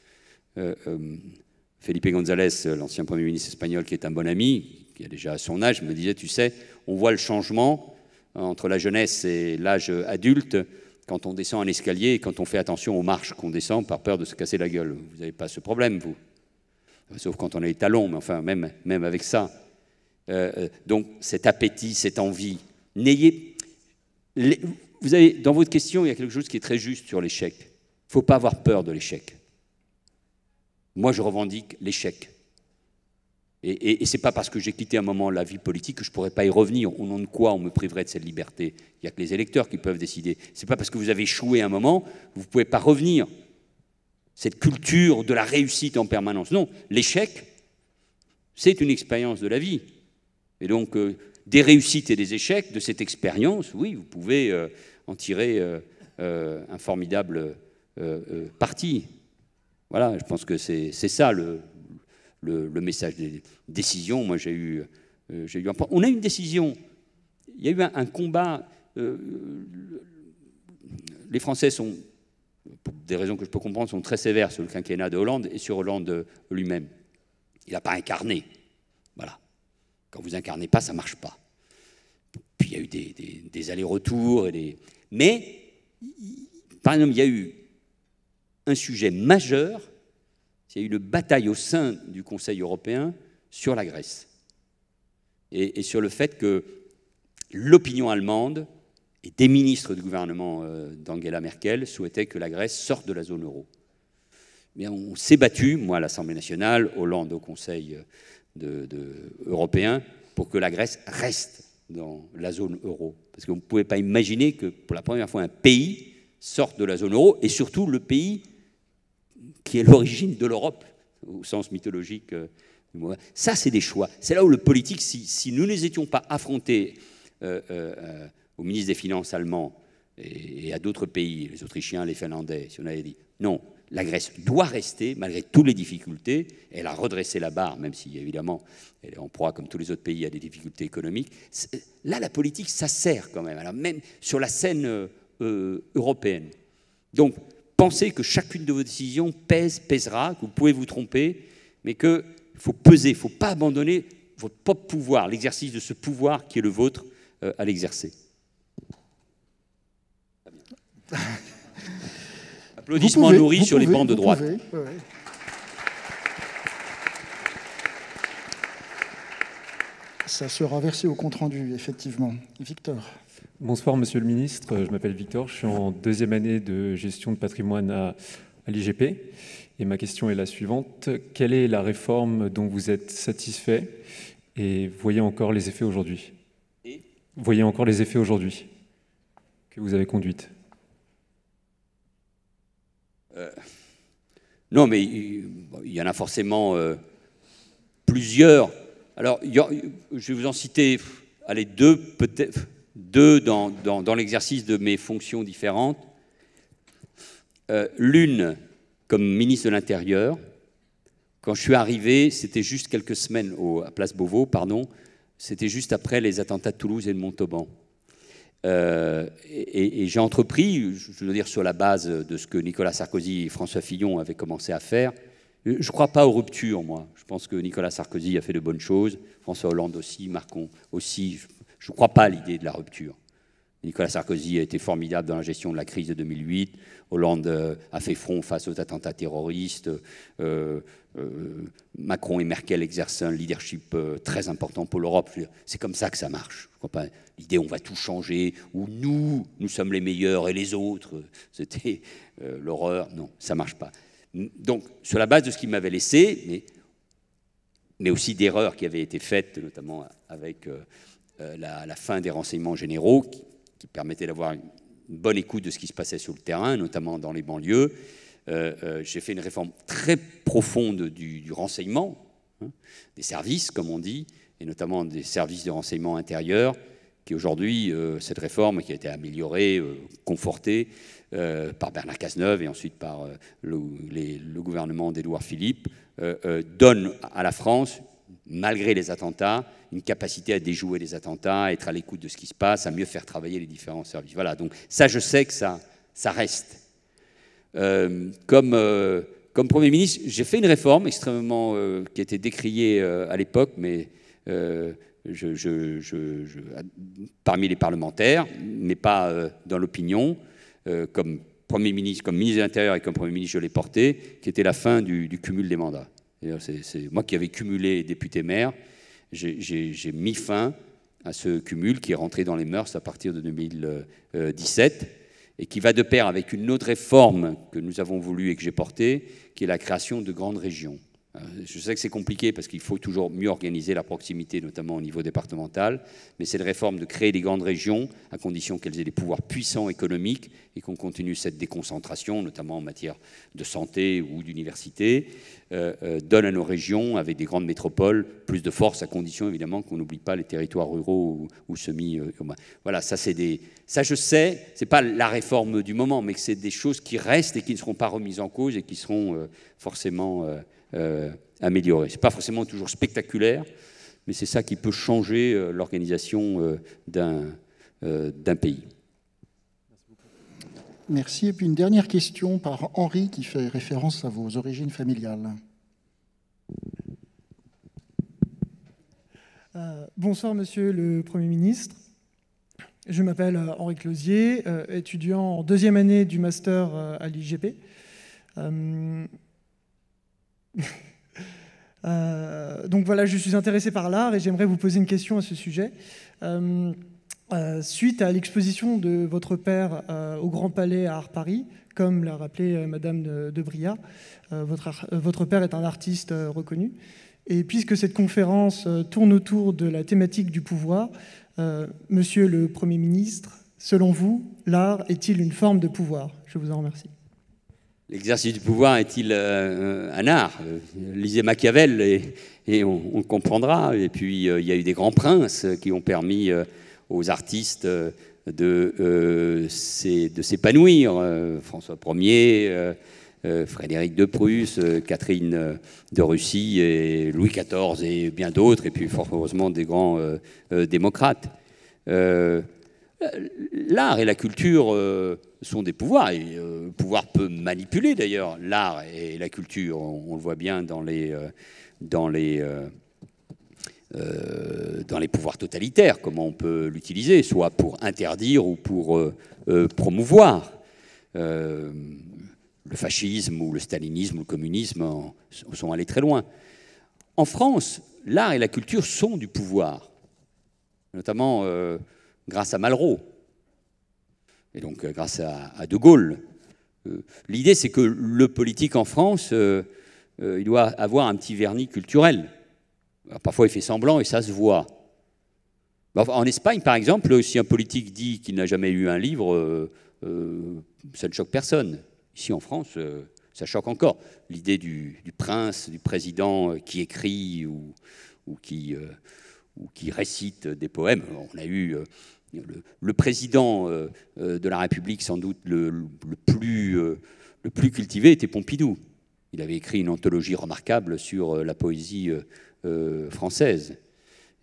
Felipe González, l'ancien Premier ministre espagnol, qui est un bon ami, qui a déjà son âge, me disait, tu sais, on voit le changement entre la jeunesse et l'âge adulte quand on descend un escalier et quand on fait attention aux marches qu'on descend par peur de se casser la gueule. Vous n'avez pas ce problème, vous. Sauf quand on a les talons, mais enfin, même avec ça. Donc, cet appétit, cette envie, vous avez, dans votre question, il y a quelque chose qui est très juste sur l'échec. Il ne faut pas avoir peur de l'échec. Moi, je revendique l'échec. Et ce n'est pas parce que j'ai quitté un moment la vie politique que je ne pourrais pas y revenir. Au nom de quoi on me priverait de cette liberté? Il n'y a que les électeurs qui peuvent décider. Ce n'est pas parce que vous avez échoué un moment que vous ne pouvez pas revenir. Cette culture de la réussite en permanence. Non, l'échec, c'est une expérience de la vie. Et donc, des réussites et des échecs de cette expérience, oui, vous pouvez en tirer un formidable parti. Voilà, je pense que c'est ça le message des décisions. Moi, j'ai eu on a une décision. Il y a eu un combat. Les Français sont, pour des raisons que je peux comprendre, sont très sévères sur le quinquennat de Hollande et sur Hollande lui-même. Il n'a pas incarné. Voilà. Quand vous incarnez pas, ça ne marche pas. Puis il y a eu des allers-retours. Mais, par exemple, il y a eu un sujet majeur. Il y a eu une bataille au sein du Conseil européen sur la Grèce. Et sur le fait que l'opinion allemande et des ministres du gouvernement d'Angela Merkel souhaitaient que la Grèce sorte de la zone euro. Mais on s'est battu, moi à l'Assemblée nationale, Hollande au Conseil européen, pour que la Grèce reste dans la zone euro. Parce que vous ne pouvez pas imaginer que pour la première fois un pays sorte de la zone euro, et surtout le pays qui est l'origine de l'Europe, au sens mythologique du mot. Ça, c'est des choix. C'est là où le politique, si nous ne les étions pas affrontés au ministre des Finances allemand et à d'autres pays, les Autrichiens, les Finlandais, si on avait dit non, la Grèce doit rester, malgré toutes les difficultés, elle a redressé la barre, même si, évidemment, elle est en proie, comme tous les autres pays, à des difficultés économiques. Là, la politique, ça sert quand même, alors même sur la scène européenne. Donc, pensez que chacune de vos décisions pèsera, que vous pouvez vous tromper, mais qu'il faut peser, il ne faut pas abandonner votre propre pouvoir, l'exercice de ce pouvoir qui est le vôtre à l'exercer. Applaudissements nourris sur les bancs de droite. Ça sera versé au compte-rendu, effectivement. Victor. Bonsoir, Monsieur le Ministre. Je m'appelle Victor, je suis en 2e année de gestion de patrimoine à l'IGP. Et ma question est la suivante. Quelle est la réforme dont vous êtes satisfait et voyez encore les effets aujourd'hui? Voyez encore les effets aujourd'hui que vous avez conduites? Non, mais il y en a forcément plusieurs. Alors, je vais vous en citer, allez, deux, peut-être, deux dans l'exercice de mes fonctions différentes. L'une, comme ministre de l'Intérieur, quand je suis arrivé, c'était juste quelques semaines, à Place Beauvau, pardon, c'était juste après les attentats de Toulouse et de Montauban. Et j'ai entrepris, je veux dire sur la base de ce que Nicolas Sarkozy et François Fillon avaient commencé à faire. Je ne crois pas aux ruptures, moi. Je pense que Nicolas Sarkozy a fait de bonnes choses, François Hollande aussi, Macron aussi. Je ne crois pas à l'idée de la rupture. Nicolas Sarkozy a été formidable dans la gestion de la crise de 2008. Hollande a fait front face aux attentats terroristes. Macron et Merkel exercent un leadership très important pour l'Europe. C'est comme ça que ça marche. Je ne crois pas l'idée on va tout changer, ou nous sommes les meilleurs et les autres, c'était l'horreur. Non, ça ne marche pas. Donc, sur la base de ce qu'il m'avait laissé, mais aussi d'erreurs qui avaient été faites, notamment avec la fin des renseignements généraux, qui permettait d'avoir une bonne écoute de ce qui se passait sur le terrain, notamment dans les banlieues. J'ai fait une réforme très profonde du renseignement, des services, comme on dit, et notamment des services de renseignement intérieur, qui aujourd'hui, cette réforme qui a été améliorée, confortée par Bernard Cazeneuve et ensuite par le gouvernement d'Édouard Philippe, donne à la France, malgré les attentats, une capacité à déjouer les attentats, à être à l'écoute de ce qui se passe, à mieux faire travailler les différents services. Voilà, donc ça, je sais que ça reste. Comme Premier ministre, j'ai fait une réforme extrêmement qui a été décriée à l'époque, mais parmi les parlementaires, mais pas dans l'opinion, comme Premier ministre, comme ministre de l'Intérieur et comme Premier ministre, je l'ai porté, qui était la fin du cumul des mandats. C'est moi qui avais cumulé député-maire, j'ai mis fin à ce cumul qui est rentré dans les mœurs à partir de 2017 et qui va de pair avec une autre réforme que nous avons voulu et que j'ai portée, qui est la création de grandes régions. Je sais que c'est compliqué parce qu'il faut toujours mieux organiser la proximité, notamment au niveau départemental, mais c'est une réforme de créer des grandes régions à condition qu'elles aient des pouvoirs puissants économiques et qu'on continue cette déconcentration, notamment en matière de santé ou d'université, donne à nos régions, avec des grandes métropoles, plus de force, à condition évidemment qu'on n'oublie pas les territoires ruraux ou semi-urbains. Voilà, ça je sais, c'est pas la réforme du moment, mais que c'est des choses qui restent et qui ne seront pas remises en cause et qui seront forcément améliorées. Ce n'est pas forcément toujours spectaculaire, mais c'est ça qui peut changer l'organisation d'un pays. Merci. Et puis une dernière question par Henri qui fait référence à vos origines familiales. Bonsoir Monsieur le Premier ministre. Je m'appelle Henri Closier, étudiant en deuxième année du master à l'IGP. Donc voilà, je suis intéressé par l'art et j'aimerais vous poser une question à ce sujet. Suite à l'exposition de votre père au Grand Palais à Art Paris, comme l'a rappelé Madame de Bria, votre père est un artiste reconnu. Et puisque cette conférence tourne autour de la thématique du pouvoir, Monsieur le Premier ministre, selon vous, l'art est-il une forme de pouvoir? Je vous en remercie. L'exercice du pouvoir est-il un art? Lisez Machiavel et on le comprendra. Et puis, il y a eu des grands princes qui ont permis aux artistes de s'épanouir. François Ier, Frédéric de Prusse, Catherine de Russie, et Louis XIV et bien d'autres, et puis fort heureusement des grands démocrates. L'art et la culture sont des pouvoirs, et le pouvoir peut manipuler d'ailleurs l'art et la culture. On le voit bien dans les pouvoirs totalitaires, comment on peut l'utiliser, soit pour interdire ou pour promouvoir. Le fascisme ou le stalinisme ou le communisme sont allés très loin. En France, l'art et la culture sont du pouvoir, notamment grâce à Malraux, et donc grâce à De Gaulle, l'idée, c'est que le politique en France, il doit avoir un petit vernis culturel. Alors, parfois, il fait semblant et ça se voit. En Espagne, par exemple, si un politique dit qu'il n'a jamais lu un livre, ça ne choque personne. Ici, en France, ça choque encore. L'idée du prince, du président qui écrit ou qui récite des poèmes. On a eu le président de la République, sans doute le plus cultivé, était Pompidou. Il avait écrit une anthologie remarquable sur la poésie française.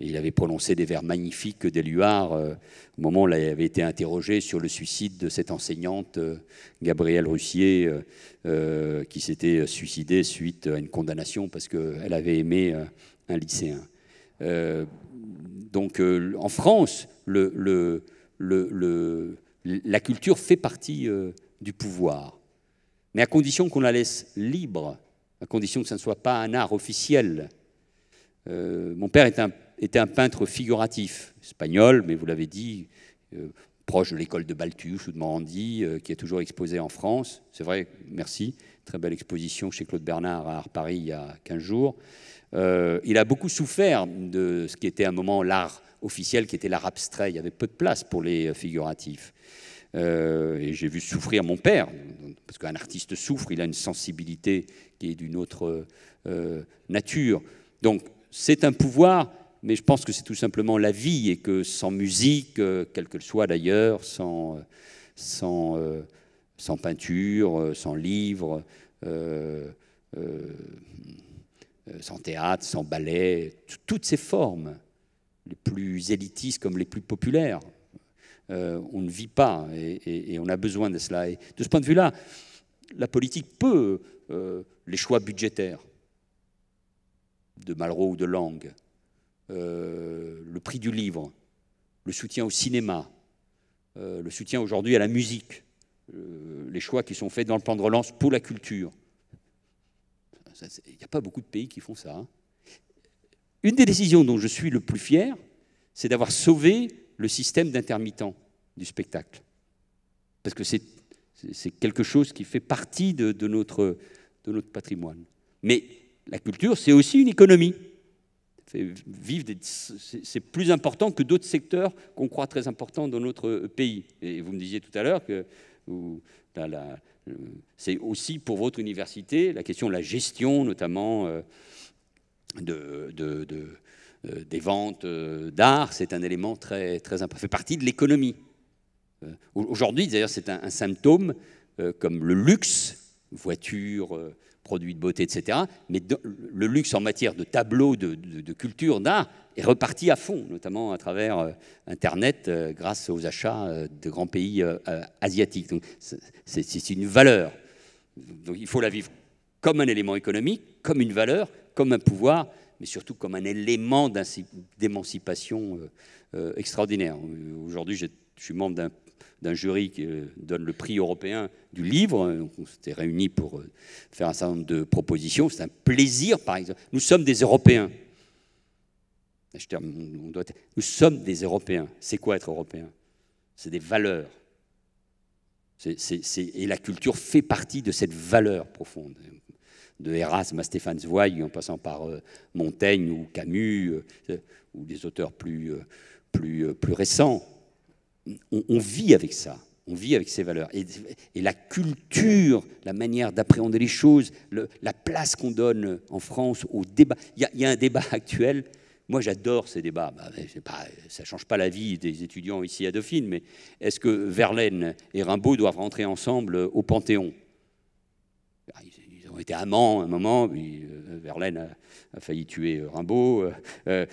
Et il avait prononcé des vers magnifiques d'Éluard au moment où il avait été interrogé sur le suicide de cette enseignante, Gabrielle Russier, qui s'était suicidée suite à une condamnation parce qu'elle avait aimé un lycéen. Donc en France, la culture fait partie du pouvoir, mais à condition qu'on la laisse libre, à condition que ça ne soit pas un art officiel. Mon père était un peintre figuratif, espagnol, mais vous l'avez dit, proche de l'école de Baltuche ou de Morandi, qui est toujours exposée en France. C'est vrai, merci. Très belle exposition chez Claude Bernard à Art Paris il y a 15 jours. Il a beaucoup souffert de ce qui était à un moment l'art officiel, qui était l'art abstrait. Il y avait peu de place pour les figuratifs. Et j'ai vu souffrir mon père, parce qu'un artiste souffre, il a une sensibilité qui est d'une autre nature. Donc, c'est un pouvoir, mais je pense que c'est tout simplement la vie, et que sans musique, quelle qu'elle soit d'ailleurs, sans peinture, sans livre, sans théâtre, sans ballet, toutes ces formes, les plus élitistes comme les plus populaires, on ne vit pas, et on a besoin de cela. Et de ce point de vue-là, la politique peut, les choix budgétaires, de Malraux ou de Lang, le prix du livre, le soutien au cinéma, le soutien aujourd'hui à la musique, les choix qui sont faits dans le plan de relance pour la culture. Il n'y a pas beaucoup de pays qui font ça. Une des décisions dont je suis le plus fier, c'est d'avoir sauvé le système d'intermittents du spectacle. Parce que c'est quelque chose qui fait partie de notre patrimoine. Mais la culture, c'est aussi une économie. C'est plus important que d'autres secteurs qu'on croit très importants dans notre pays. Et vous me disiez tout à l'heure que c'est aussi pour votre université la question de la gestion, notamment des ventes d'art, c'est un élément très, très important. Ça fait partie de l'économie. Aujourd'hui, d'ailleurs, c'est un symptôme comme le luxe, voitures, produits de beauté, etc. Mais le luxe en matière de tableaux, de culture, d'art, est reparti à fond, notamment à travers Internet, grâce aux achats de grands pays asiatiques. Donc, c'est une valeur. Donc, il faut la vivre comme un élément économique, comme une valeur, comme un pouvoir, mais surtout comme un élément d'émancipation extraordinaire. Aujourd'hui, je suis membre d'un jury qui donne le prix européen du livre. Donc on s'était réunis pour faire un certain nombre de propositions. C'est un plaisir, par exemple. Nous sommes des Européens. Nous sommes des Européens. C'est quoi être Européen? C'est des valeurs. Et la culture fait partie de cette valeur profonde. De Erasme à Stéphane Zweig, en passant par Montaigne ou Camus, ou des auteurs plus récents. On vit avec ça, on vit avec ces valeurs. Et la culture, la manière d'appréhender les choses, la place qu'on donne en France au débat. Il y a un débat actuel, moi j'adore ces débats, ça ne change pas la vie des étudiants ici à Dauphine, mais est-ce que Verlaine et Rimbaud doivent rentrer ensemble au Panthéon? Ils ont été amants à un moment, puis Verlaine a failli tuer Rimbaud. Et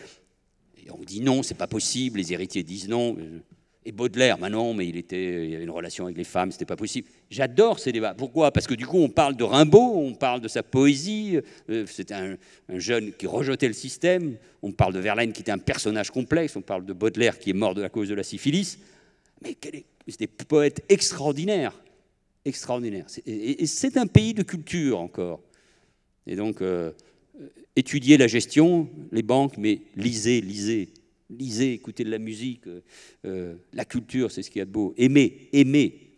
on dit non, c'est pas possible, les héritiers disent non. Et Baudelaire, non, mais il avait une relation avec les femmes, c'était pas possible. J'adore ces débats. Pourquoi? Parce que du coup, on parle de Rimbaud, on parle de sa poésie. C'était un jeune qui rejetait le système. On parle de Verlaine, qui était un personnage complexe. On parle de Baudelaire, qui est mort de la cause de la syphilis. Mais c'est des poètes extraordinaires. Extraordinaires. Et c'est un pays de culture encore. Et donc, étudiez la gestion, les banques, mais lisez, écoutez de la musique, la culture, c'est ce qu'il y a de beau. Aimez.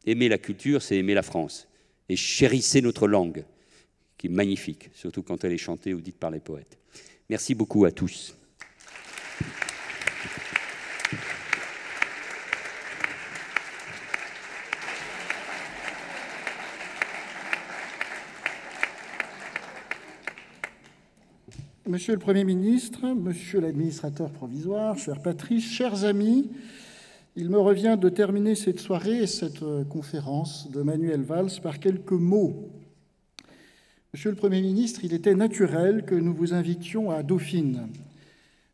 Aimer la culture, c'est aimer la France. Et chérissez notre langue, qui est magnifique, surtout quand elle est chantée ou dite par les poètes. Merci beaucoup à tous. Monsieur le Premier ministre, Monsieur l'administrateur provisoire, cher Patrice, chers amis, il me revient de terminer cette soirée et cette conférence de Manuel Valls par quelques mots. Monsieur le Premier ministre, il était naturel que nous vous invitions à Dauphine.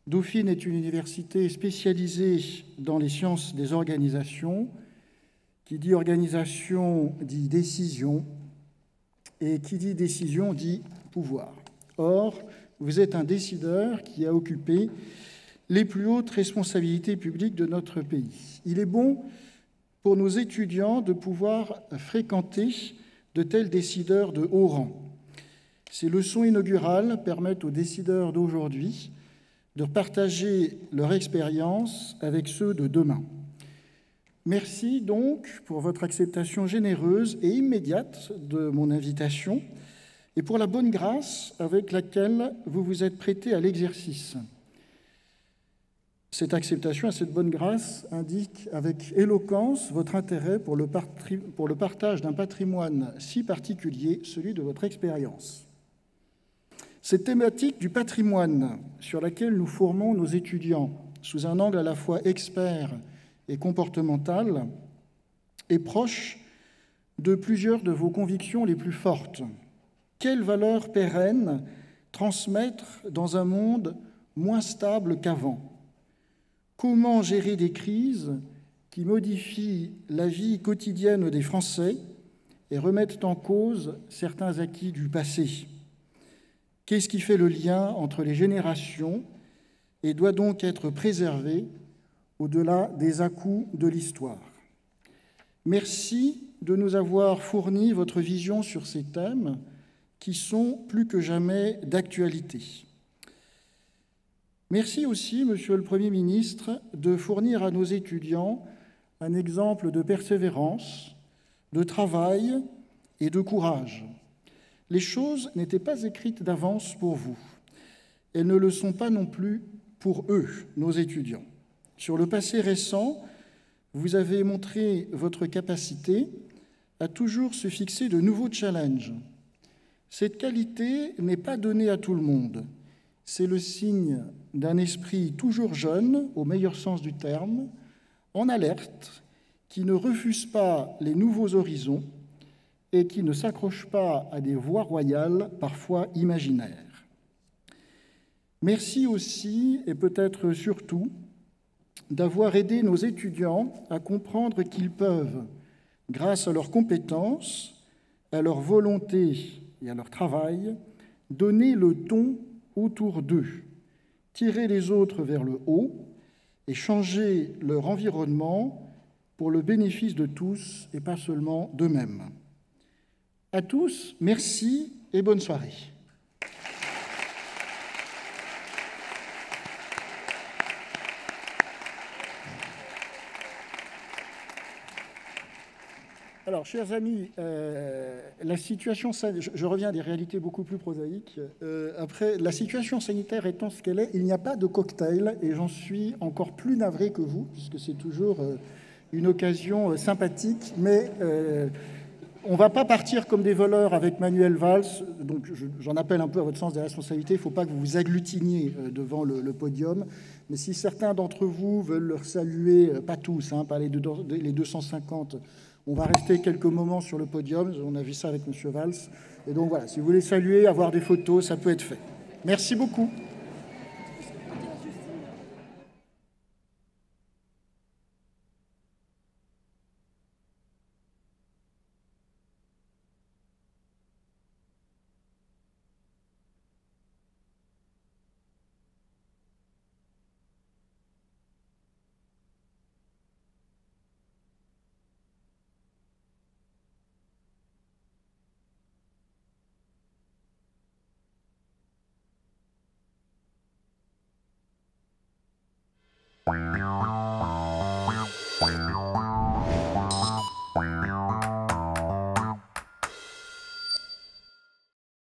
Dauphine est une université spécialisée dans les sciences des organisations. Qui dit organisation dit décision, et qui dit décision dit pouvoir. Or, vous êtes un décideur qui a occupé les plus hautes responsabilités publiques de notre pays. Il est bon pour nos étudiants de pouvoir fréquenter de tels décideurs de haut rang. Ces leçons inaugurales permettent aux décideurs d'aujourd'hui de partager leur expérience avec ceux de demain. Merci donc pour votre acceptation généreuse et immédiate de mon invitation et pour la bonne grâce avec laquelle vous vous êtes prêté à l'exercice. Cette acceptation et cette bonne grâce indiquent avec éloquence votre intérêt pour le partage d'un patrimoine si particulier, celui de votre expérience. Cette thématique du patrimoine sur laquelle nous formons nos étudiants sous un angle à la fois expert et comportemental est proche de plusieurs de vos convictions les plus fortes. Quelles valeurs pérennes transmettre dans un monde moins stable qu'avant? Comment gérer des crises qui modifient la vie quotidienne des Français et remettent en cause certains acquis du passé? Qu'est-ce qui fait le lien entre les générations et doit donc être préservé au-delà des à-coups de l'histoire? Merci de nous avoir fourni votre vision sur ces thèmes qui sont plus que jamais d'actualité. Merci aussi, Monsieur le Premier ministre, de fournir à nos étudiants un exemple de persévérance, de travail et de courage. Les choses n'étaient pas écrites d'avance pour vous. Elles ne le sont pas non plus pour eux, nos étudiants. Sur le passé récent, vous avez montré votre capacité à toujours se fixer de nouveaux challenges. Cette qualité n'est pas donnée à tout le monde. C'est le signe d'un esprit toujours jeune, au meilleur sens du terme, en alerte, qui ne refuse pas les nouveaux horizons et qui ne s'accroche pas à des voies royales, parfois imaginaires. Merci aussi, et peut-être surtout, d'avoir aidé nos étudiants à comprendre qu'ils peuvent, grâce à leurs compétences, à leur volonté et à leur travail, donner le ton autour d'eux, tirer les autres vers le haut et changer leur environnement pour le bénéfice de tous et pas seulement d'eux-mêmes. À tous, merci et bonne soirée. Alors, chers amis, la situation, je reviens à des réalités beaucoup plus prosaïques. Après, la situation sanitaire étant ce qu'elle est, il n'y a pas de cocktail et j'en suis encore plus navré que vous, puisque c'est toujours une occasion sympathique, mais on ne va pas partir comme des voleurs avec Manuel Valls, donc j'en appelle un peu à votre sens des responsabilités. Il ne faut pas que vous vous agglutiniez devant le podium, mais si certains d'entre vous veulent leur saluer, pas tous, hein, pas les 250, on va rester quelques moments sur le podium, on a vu ça avec M. Valls. Et donc voilà, si vous voulez saluer, avoir des photos, ça peut être fait. Merci beaucoup.